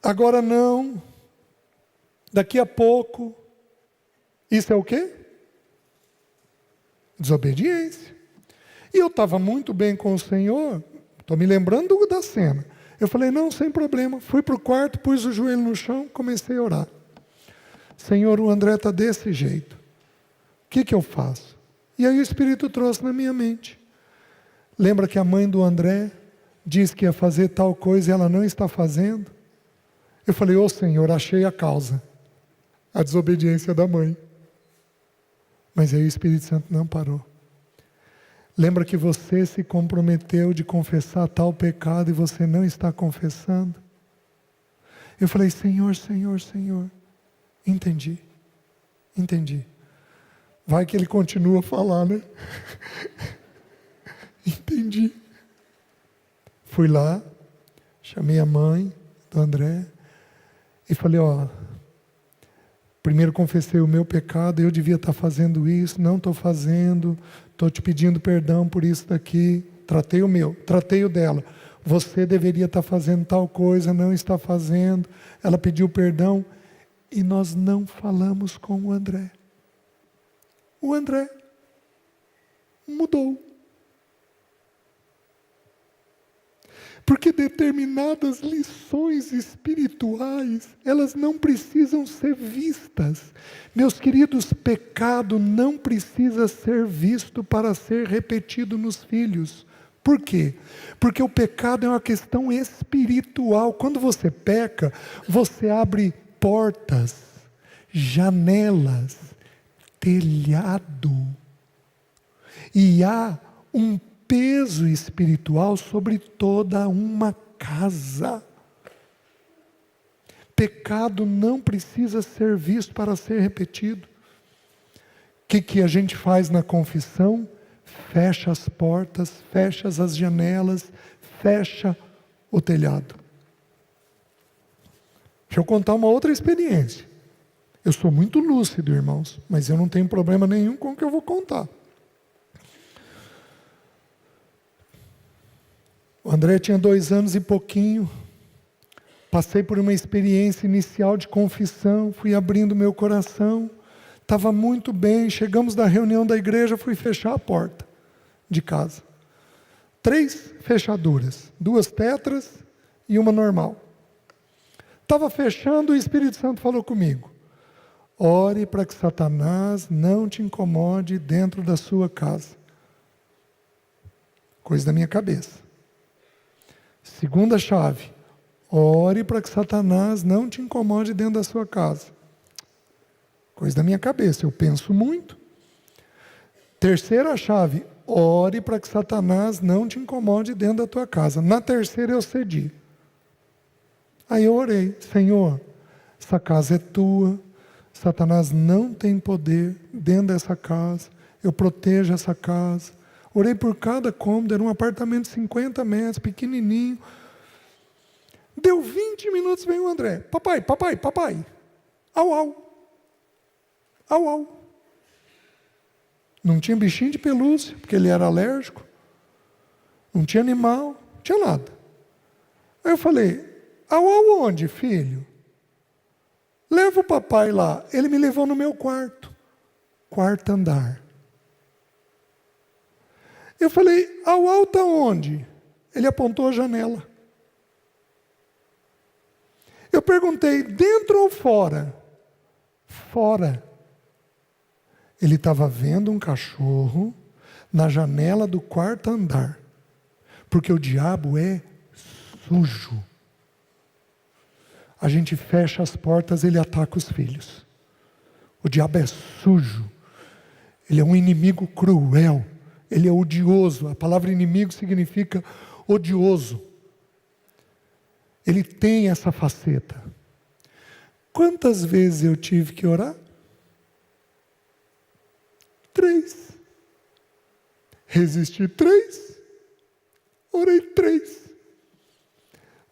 S1: agora não, daqui a pouco. Isso é o quê? Desobediência. E eu estava muito bem com o Senhor, estou me lembrando da cena. Eu falei: não, sem problema. Fui para o quarto, pus o joelho no chão, comecei a orar. Senhor, o André está desse jeito. O que eu faço? E aí o Espírito trouxe na minha mente. Lembra que a mãe do André disse que ia fazer tal coisa e ela não está fazendo? Eu falei: ô Senhor, achei a causa. A desobediência da mãe. Mas aí o Espírito Santo não parou. Lembra que você se comprometeu de confessar tal pecado e você não está confessando? Eu falei: Senhor, entendi. Vai que ele continua a falar, né? Entendi. Fui lá, chamei a mãe do André e falei, primeiro confessei o meu pecado, eu devia estar fazendo isso, não estou fazendo, estou te pedindo perdão por isso daqui. Tratei o meu, tratei o dela. Você deveria estar fazendo tal coisa, não está fazendo. Ela pediu perdão e nós não falamos com o André. O André mudou. Porque determinadas lições espirituais, elas não precisam ser vistas. Meus queridos, pecado não precisa ser visto para ser repetido nos filhos. Por quê? Porque o pecado é uma questão espiritual. Quando você peca, você abre portas, janelas, telhado. E há um peso espiritual sobre toda uma casa. Pecado não precisa ser visto para ser repetido. O que a gente faz na confissão? Fecha as portas, fecha as janelas, fecha o telhado. Deixa eu contar uma outra experiência. Eu sou muito lúcido, irmãos, mas eu não tenho problema nenhum com o que eu vou contar. O André tinha 2 anos e pouquinho. Passei por uma experiência inicial de confissão, fui abrindo meu coração. Estava muito bem, chegamos da reunião da igreja, fui fechar a porta de casa. 3 fechaduras, 2 tetras e uma normal. Estava fechando, o Espírito Santo falou comigo. Ore para que Satanás não te incomode dentro da sua casa. Coisa da minha cabeça. Segunda chave. Ore para que Satanás não te incomode dentro da sua casa. Coisa da minha cabeça, eu penso muito. Terceira chave. Ore para que Satanás não te incomode dentro da tua casa. Na terceira eu cedi. Aí eu orei. Senhor, essa casa é tua. Satanás não tem poder dentro dessa casa. Eu protejo essa casa. Orei por cada cômodo, era um apartamento de 50 metros, pequenininho. Deu 20 minutos, vem o André. Papai. Au. Não tinha bichinho de pelúcia, porque ele era alérgico. Não tinha animal, não tinha nada. Aí eu falei, au onde, filho? Leva o papai lá. Ele me levou no meu quarto. 4º andar. Eu falei, au está onde? Ele apontou a janela. Eu perguntei, dentro ou fora? Fora. Ele estava vendo um cachorro na janela do 4º andar. Porque o diabo é sujo. A gente fecha as portas, ele ataca os filhos. O diabo é sujo. Ele é um inimigo cruel. Ele é odioso. A palavra inimigo significa odioso. Ele tem essa faceta. Quantas vezes eu tive que orar? 3. Resisti 3. Orei 3.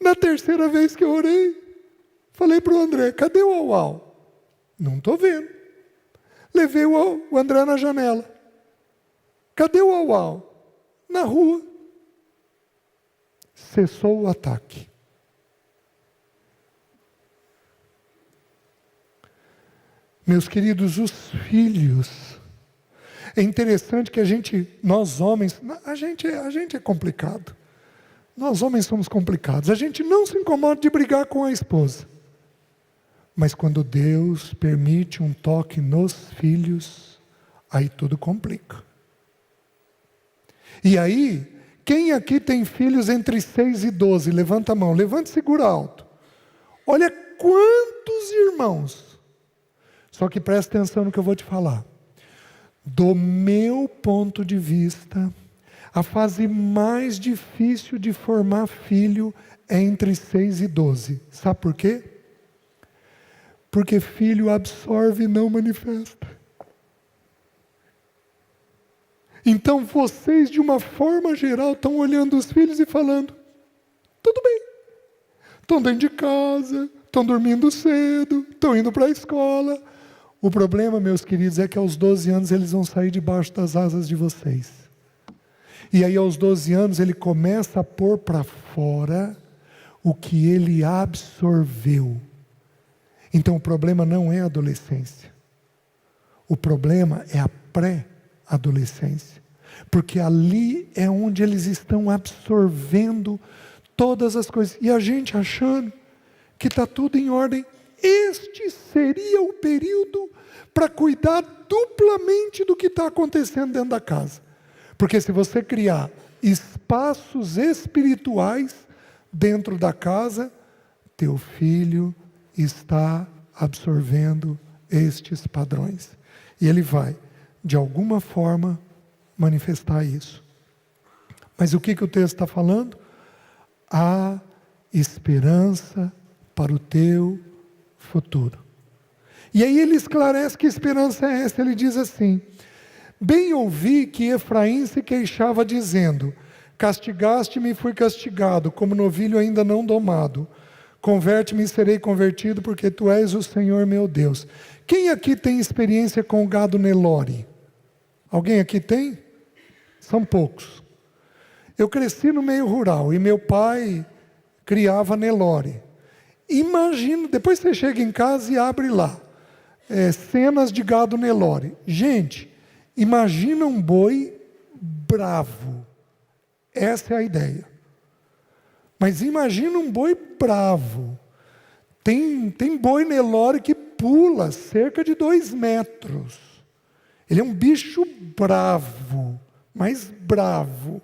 S1: Na terceira vez que eu orei, falei para o André, cadê o au? Não estou vendo. Levei o André na janela. Cadê o au? Na rua. Cessou o ataque. Meus queridos, os filhos. É interessante que nós homens, a gente é complicado. Nós homens somos complicados. A gente não se incomoda de brigar com a esposa. Mas quando Deus permite um toque nos filhos, aí tudo complica. E aí, quem aqui tem filhos entre 6 e 12? Levanta a mão, levanta e segura alto. Olha quantos irmãos. Só que presta atenção no que eu vou te falar. Do meu ponto de vista, a fase mais difícil de formar filho é entre 6 e 12. Sabe por quê? Porque filho absorve e não manifesta. Então vocês, de uma forma geral, estão olhando os filhos e falando, tudo bem. Estão dentro de casa, estão dormindo cedo, estão indo para a escola. O problema, meus queridos, é que aos 12 anos eles vão sair debaixo das asas de vocês. E aí aos 12 anos ele começa a pôr para fora o que ele absorveu. Então o problema não é a adolescência. O problema é a pré-adolescência. Porque ali é onde eles estão absorvendo todas as coisas. E a gente achando que está tudo em ordem. Este seria o período para cuidar duplamente do que está acontecendo dentro da casa. Porque se você criar espaços espirituais dentro da casa, teu filho está absorvendo estes padrões. E ele vai, de alguma forma, manifestar isso. Mas o que o texto está falando? Há esperança para o teu futuro. E aí ele esclarece que esperança é essa. Ele diz assim: bem ouvi que Efraim se queixava dizendo: castigaste-me e fui castigado, como novilho ainda não domado. Converte-me e serei convertido, porque tu és o Senhor meu Deus. Quem aqui tem experiência com o gado Nelore? Alguém aqui tem? São poucos. Eu cresci no meio rural e meu pai criava Nelore. Imagina, depois você chega em casa e abre lá, cenas de gado Nelore. Gente, imagina um boi bravo. Essa é a ideia. Mas imagina um boi bravo. Tem boi Nelore que pula cerca de 2 metros. Ele é um bicho bravo, mas bravo.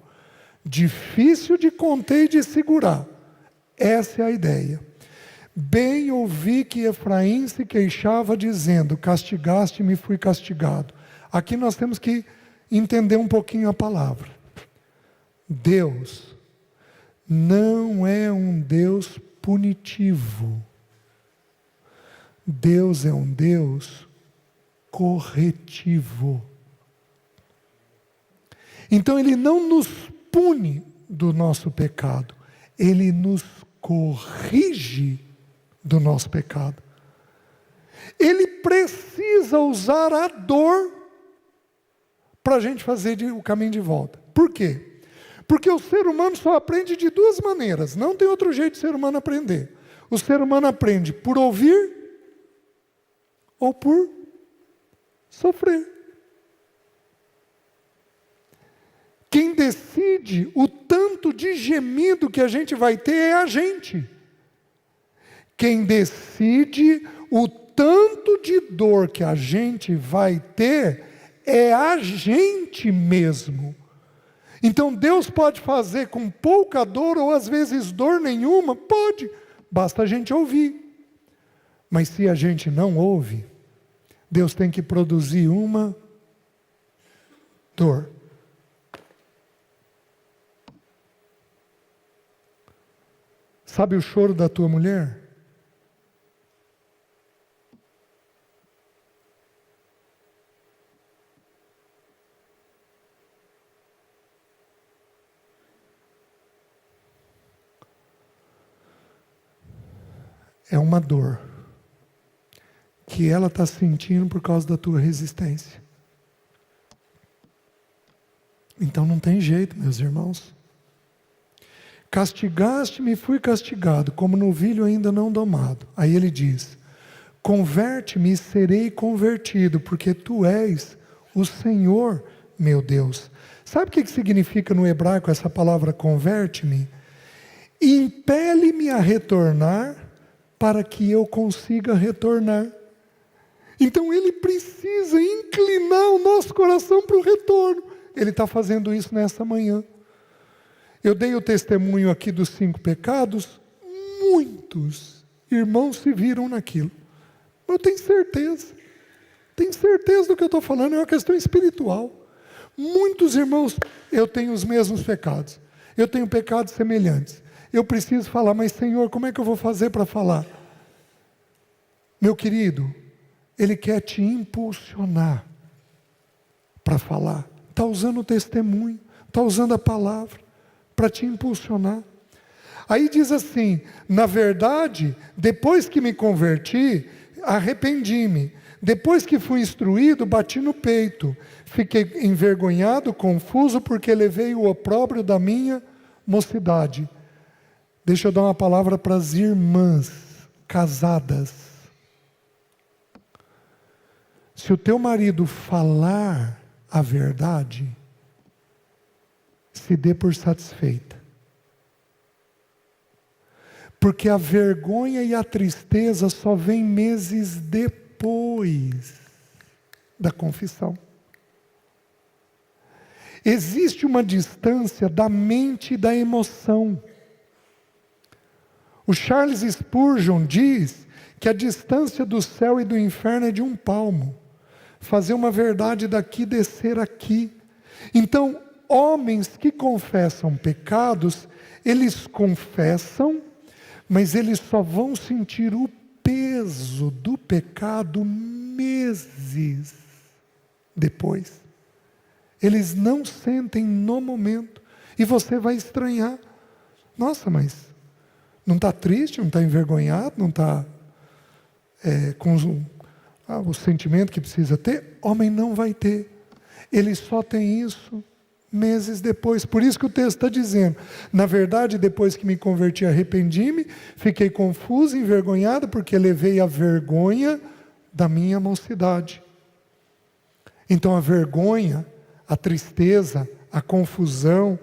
S1: Difícil de conter e de segurar. Essa é a ideia. Bem ouvi que Efraim se queixava dizendo: castigaste-me e fui castigado. Aqui nós temos que entender um pouquinho a palavra. Deus não é um Deus punitivo. Deus é um Deus corretivo. Então Ele não nos pune do nosso pecado, Ele nos corrige do nosso pecado. Ele precisa usar a dor para a gente fazer o caminho de volta. Por quê? Porque o ser humano só aprende de 2 maneiras. Não tem outro jeito de ser humano aprender. O ser humano aprende por ouvir ou por sofrer. Quem decide o tanto de gemido que a gente vai ter é a gente. Quem decide o tanto de dor que a gente vai ter é a gente mesmo. Então Deus pode fazer com pouca dor ou às vezes dor nenhuma? Pode, basta a gente ouvir. Mas se a gente não ouve, Deus tem que produzir uma dor. Sabe o choro da tua mulher? É uma dor que ela está sentindo por causa da tua resistência. Então não tem jeito, meus irmãos. Castigaste-me e fui castigado, como novilho ainda não domado. Aí ele diz: converte-me e serei convertido, porque tu és o Senhor meu Deus. Sabe o que significa no hebraico essa palavra converte-me? Impele-me a retornar para que eu consiga retornar. Então ele precisa inclinar o nosso coração para o retorno. Ele está fazendo isso nessa manhã. Eu dei o testemunho aqui dos 5 pecados. Muitos irmãos se viram naquilo. Eu tenho certeza do que eu estou falando, é uma questão espiritual. Muitos irmãos, eu tenho os mesmos pecados. Eu tenho pecados semelhantes. Eu preciso falar, mas Senhor, como é que eu vou fazer para falar? Meu querido, Ele quer te impulsionar para falar. Está usando o testemunho, está usando a palavra para te impulsionar. Aí diz assim: na verdade, depois que me converti, arrependi-me. Depois que fui instruído, bati no peito. Fiquei envergonhado, confuso, porque levei o opróbrio da minha mocidade. Deixa eu dar uma palavra para as irmãs casadas. Se o teu marido falar a verdade, se dê por satisfeita. Porque a vergonha e a tristeza só vêm meses depois da confissão. Existe uma distância da mente e da emoção. O Charles Spurgeon diz que a distância do céu e do inferno é de 1 palmo. Fazer uma verdade daqui, descer aqui. Então, homens que confessam pecados, eles confessam, mas eles só vão sentir o peso do pecado meses depois. Eles não sentem no momento. E você vai estranhar. Nossa, mas não está triste, não está envergonhado, não está com o sentimento que precisa ter? Homem não vai ter. Ele só tem isso meses depois. Por isso que o texto está dizendo: na verdade, depois que me converti, arrependi-me, fiquei confuso, envergonhado, porque levei a vergonha da minha mocidade. Então a vergonha, a tristeza, a confusão,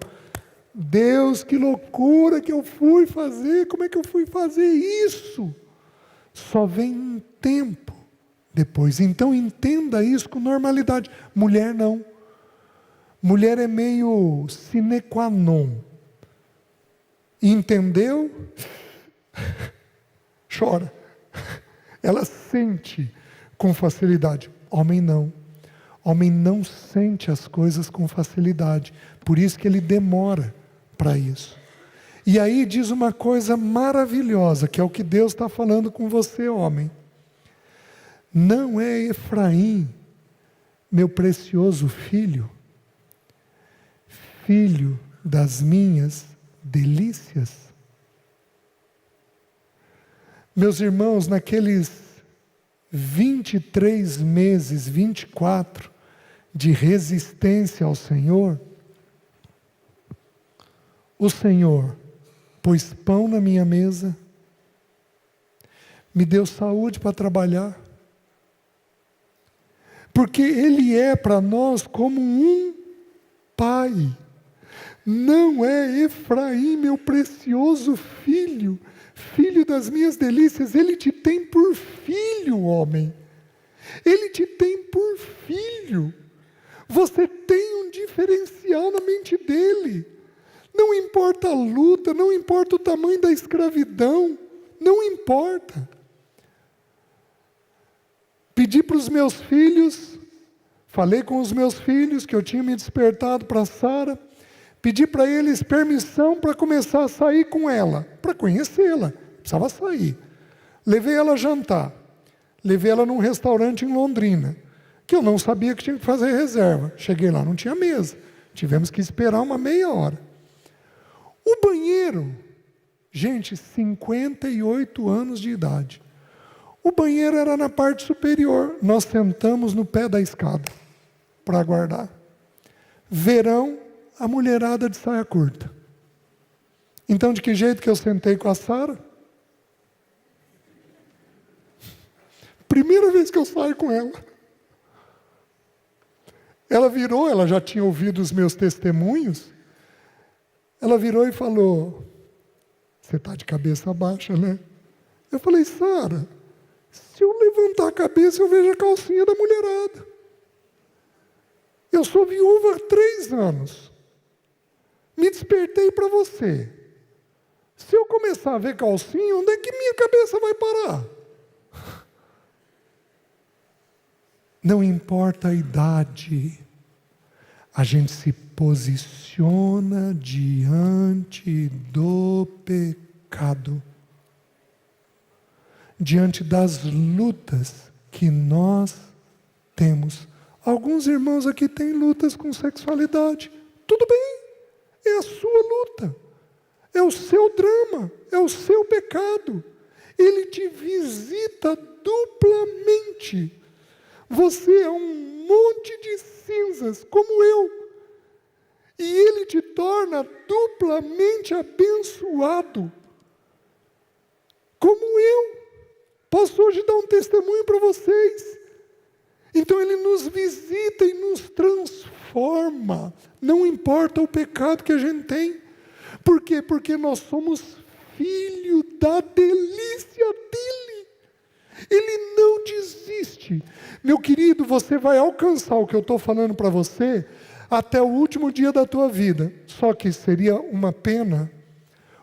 S1: Deus, que loucura que eu fui fazer, como é que eu fui fazer isso? Só vem um tempo depois. Então entenda isso com normalidade. Mulher não. Mulher é meio sine qua non. Entendeu? Chora. Ela sente com facilidade. Homem não. Homem não sente as coisas com facilidade. Por isso que ele demora para isso. E aí diz uma coisa maravilhosa, que é o que Deus está falando com você, homem. Não é Efraim, meu precioso filho, filho das minhas delícias? Meus irmãos, naqueles 23 meses, 24, de resistência ao Senhor, o Senhor pôs pão na minha mesa, me deu saúde para trabalhar, porque Ele é para nós como um pai. Não é Efraim, meu precioso filho, filho das minhas delícias. Ele te tem por filho, homem. Ele te tem por filho. Você tem um diferencial na mente dele. Não importa a luta, não importa o tamanho da escravidão, não importa. Pedi para os meus filhos, falei com os meus filhos que eu tinha me despertado para Sara, pedi para eles permissão para começar a sair com ela, para conhecê-la, precisava sair. Levei ela a jantar, levei ela num restaurante em Londrina, que eu não sabia que tinha que fazer reserva. Cheguei lá, não tinha mesa, tivemos que esperar uma meia hora. O banheiro, gente, 58 anos de idade. O banheiro era na parte superior. Nós sentamos no pé da escada para aguardar. Verão, a mulherada de saia curta. Então, de que jeito que eu sentei com a Sara? Primeira vez que eu saio com ela. Ela virou, ela já tinha ouvido os meus testemunhos. Ela virou e falou: você está de cabeça baixa, né? Eu falei: Sara, se eu levantar a cabeça, eu vejo a calcinha da mulherada. Eu sou viúva há 3 anos. Me despertei para você. Se eu começar a ver calcinha, onde é que minha cabeça vai parar? Não importa a idade, a gente se posiciona diante do pecado, diante das lutas que nós temos. Alguns irmãos aqui têm lutas com sexualidade. Tudo bem, é a sua luta. É o seu drama, é o seu pecado. Ele te visita duplamente. Você é um monte de cinzas, como eu. E Ele te torna duplamente abençoado, como eu. Posso hoje dar um testemunho para vocês. Então Ele nos visita e nos transforma. Não importa o pecado que a gente tem. Por quê? Porque nós somos filho da delícia dEle. Ele não desiste. Meu querido, você vai alcançar o que eu estou falando para você até o último dia da tua vida. Só que seria uma pena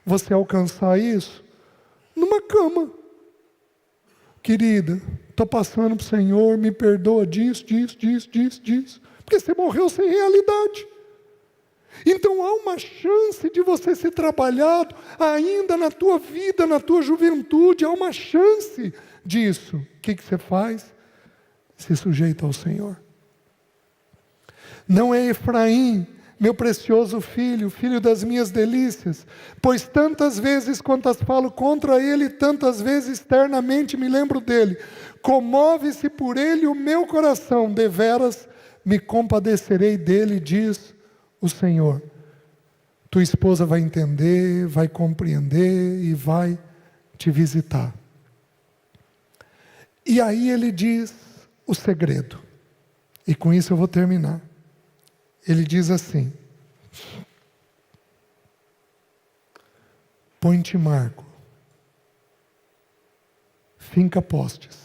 S1: você alcançar isso numa cama. Querida, estou passando para o Senhor, me perdoa disso. Porque você morreu sem realidade. Então há uma chance de você ser trabalhado ainda na tua vida, na tua juventude. Há uma chance disso. O que você faz? Se sujeita ao Senhor. Não é Efraim, meu precioso filho, filho das minhas delícias, pois tantas vezes quantas falo contra ele, tantas vezes externamente me lembro dele. Comove-se por ele o meu coração, deveras me compadecerei dele, diz o Senhor. Tua esposa vai entender, vai compreender e vai te visitar. E aí ele diz o segredo. E com isso eu vou terminar. Ele diz assim: põe-te marco, finca postes,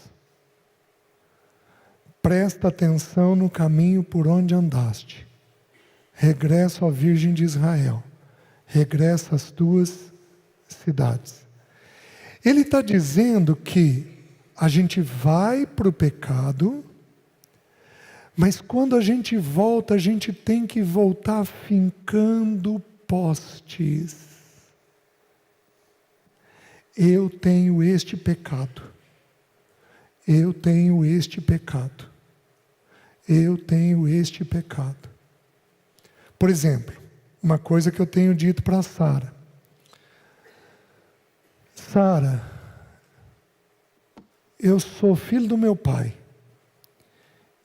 S1: presta atenção no caminho por onde andaste, regressa, ó Virgem de Israel, regressa às tuas cidades. Ele está dizendo que a gente vai para o pecado, mas quando a gente volta, a gente tem que voltar fincando postes. Eu tenho este pecado. Eu tenho este pecado. Eu tenho este pecado. Por exemplo, uma coisa que eu tenho dito para Sara. Sara, eu sou filho do meu pai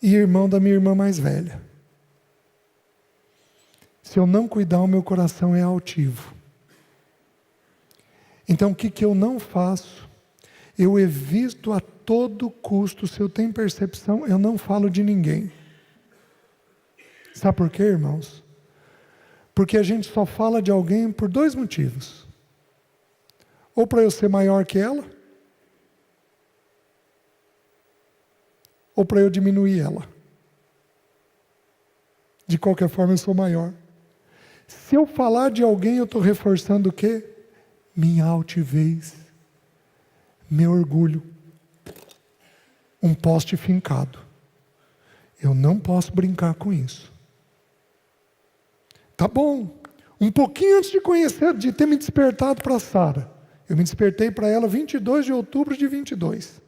S1: e irmão da minha irmã mais velha. Se eu não cuidar, o meu coração é altivo. Então o que eu não faço? Eu evito a todo custo. Se eu tenho percepção, eu não falo de ninguém. Sabe por quê, irmãos? Porque a gente só fala de alguém por dois motivos. Ou para eu ser maior que ela, ou para eu diminuir ela. De qualquer forma, eu sou maior. Se eu falar de alguém, eu estou reforçando o quê? Minha altivez, meu orgulho. Um poste fincado. Eu não posso brincar com isso. Tá bom. Um pouquinho antes de conhecer, de ter me despertado para Sara. Eu me despertei para ela 22 de outubro de 22.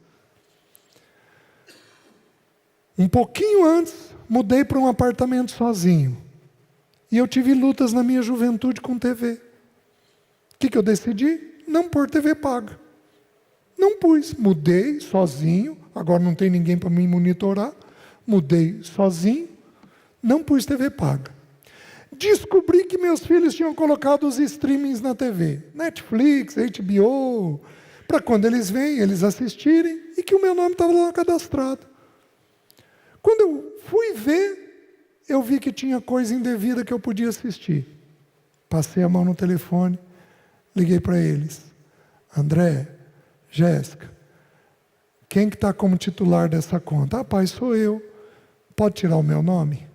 S1: Um pouquinho antes, mudei para um apartamento sozinho. E eu tive lutas na minha juventude com TV. O que eu decidi? Não pôr TV paga. Não pus. Mudei sozinho. Agora não tem ninguém para me monitorar. Mudei sozinho. Não pus TV paga. Descobri que meus filhos tinham colocado os streamings na TV. Netflix, HBO. Para quando eles vêm, eles assistirem. E que o meu nome estava lá cadastrado. Quando eu fui ver, eu vi que tinha coisa indevida que eu podia assistir. Passei a mão no telefone, liguei para eles. André, Jéssica, quem que está como titular dessa conta? Ah, pai, sou eu. Pode tirar o meu nome?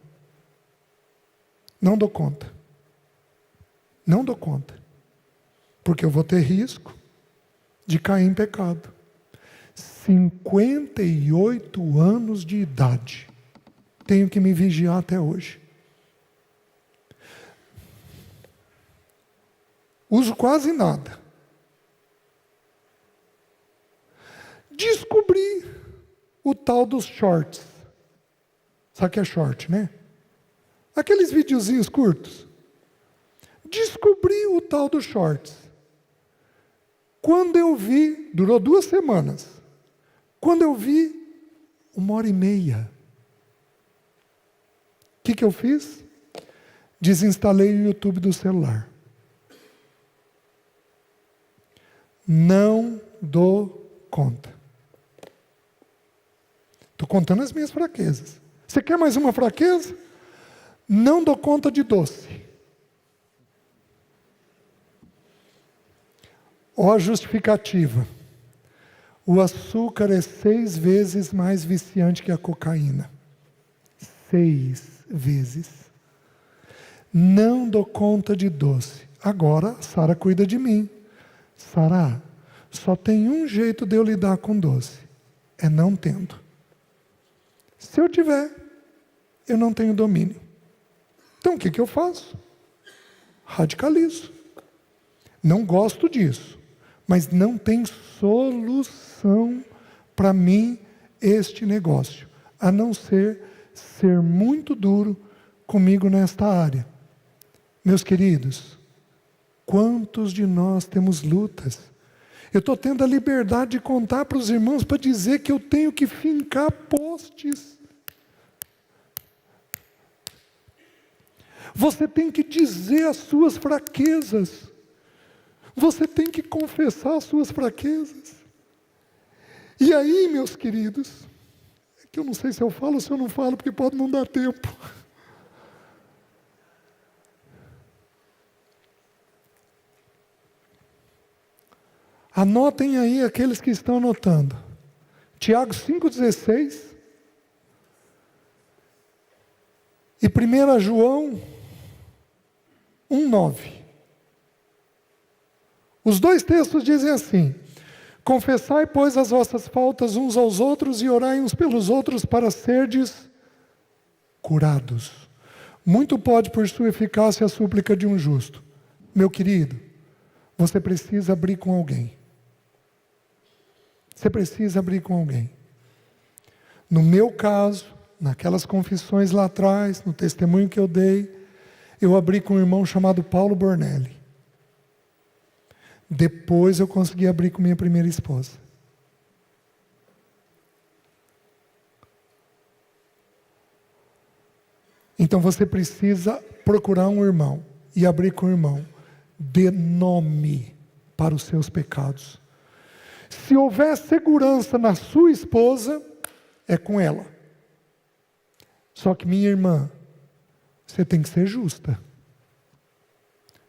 S1: Não dou conta. Não dou conta. Porque eu vou ter risco de cair em pecado. 58 anos de idade. Tenho que me vigiar até hoje. Uso quase nada. Descobri o tal dos shorts. Sabe o que é short, né? Aqueles videozinhos curtos. Descobri o tal do shorts. Quando eu vi, durou 2 semanas. Quando eu vi, 1h30. O que eu fiz? Desinstalei o YouTube do celular. Não dou conta. Estou contando as minhas fraquezas. Você quer mais uma fraqueza? Não dou conta de doce. Ó a justificativa. O açúcar é 6 vezes mais viciante que a cocaína. 6 vezes. Não dou conta de doce. Agora, Sara cuida de mim. Sara, só tem um jeito de eu lidar com doce. É não tendo. Se eu tiver, eu não tenho domínio. Então o que eu faço? Radicalizo. Não gosto disso. Mas não tem solução para mim este negócio, a não ser muito duro comigo nesta área. Meus queridos, quantos de nós temos lutas? Eu estou tendo a liberdade de contar para os irmãos para dizer que eu tenho que fincar postes. Você tem que dizer as suas fraquezas. Você tem que confessar as suas fraquezas. E aí, meus queridos, é que eu não sei se eu falo ou se eu não falo, porque pode não dar tempo. Anotem aí aqueles que estão anotando. Tiago 5,16 e 1 João 1,9. Os 2 textos dizem assim: confessai, pois, as vossas faltas uns aos outros e orai uns pelos outros para serdes curados. Muito pode por sua eficácia a súplica de um justo. Meu querido, você precisa abrir com alguém. Você precisa abrir com alguém. No meu caso, naquelas confissões lá atrás, no testemunho que eu dei, eu abri com um irmão chamado Paulo Bornelli. Depois eu consegui abrir com minha primeira esposa. Então você precisa procurar um irmão e abrir com o irmão. Dê nome para os seus pecados. Se houver segurança na sua esposa, é com ela. Só que, minha irmã, você tem que ser justa.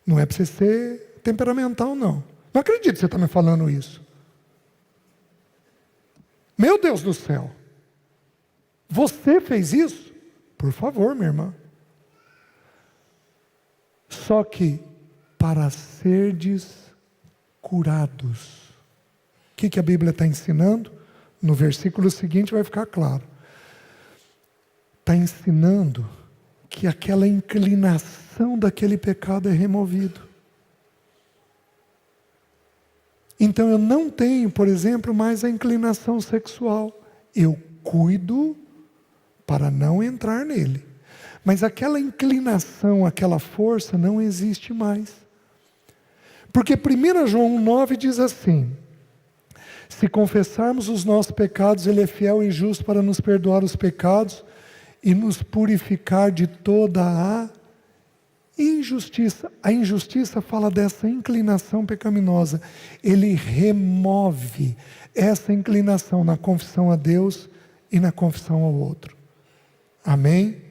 S1: Não é para você ser temperamental, não. Não acredito que você está me falando isso. Meu Deus do céu. Você fez isso? Por favor, minha irmã. Só que, para serdes curados. O que a Bíblia está ensinando? No versículo seguinte vai ficar claro. Está ensinando que aquela inclinação daquele pecado é removido. Então eu não tenho, por exemplo, mais a inclinação sexual. Eu cuido para não entrar nele. Mas aquela inclinação, aquela força não existe mais. Porque 1 João 1,9 diz assim: se confessarmos os nossos pecados, Ele é fiel e justo para nos perdoar os pecados e nos purificar de toda a injustiça. A injustiça fala dessa inclinação pecaminosa. Ele remove essa inclinação na confissão a Deus e na confissão ao outro. Amém?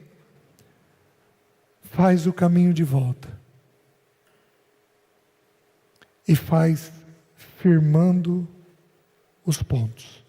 S1: Faz o caminho de volta. E faz firmando os pontos.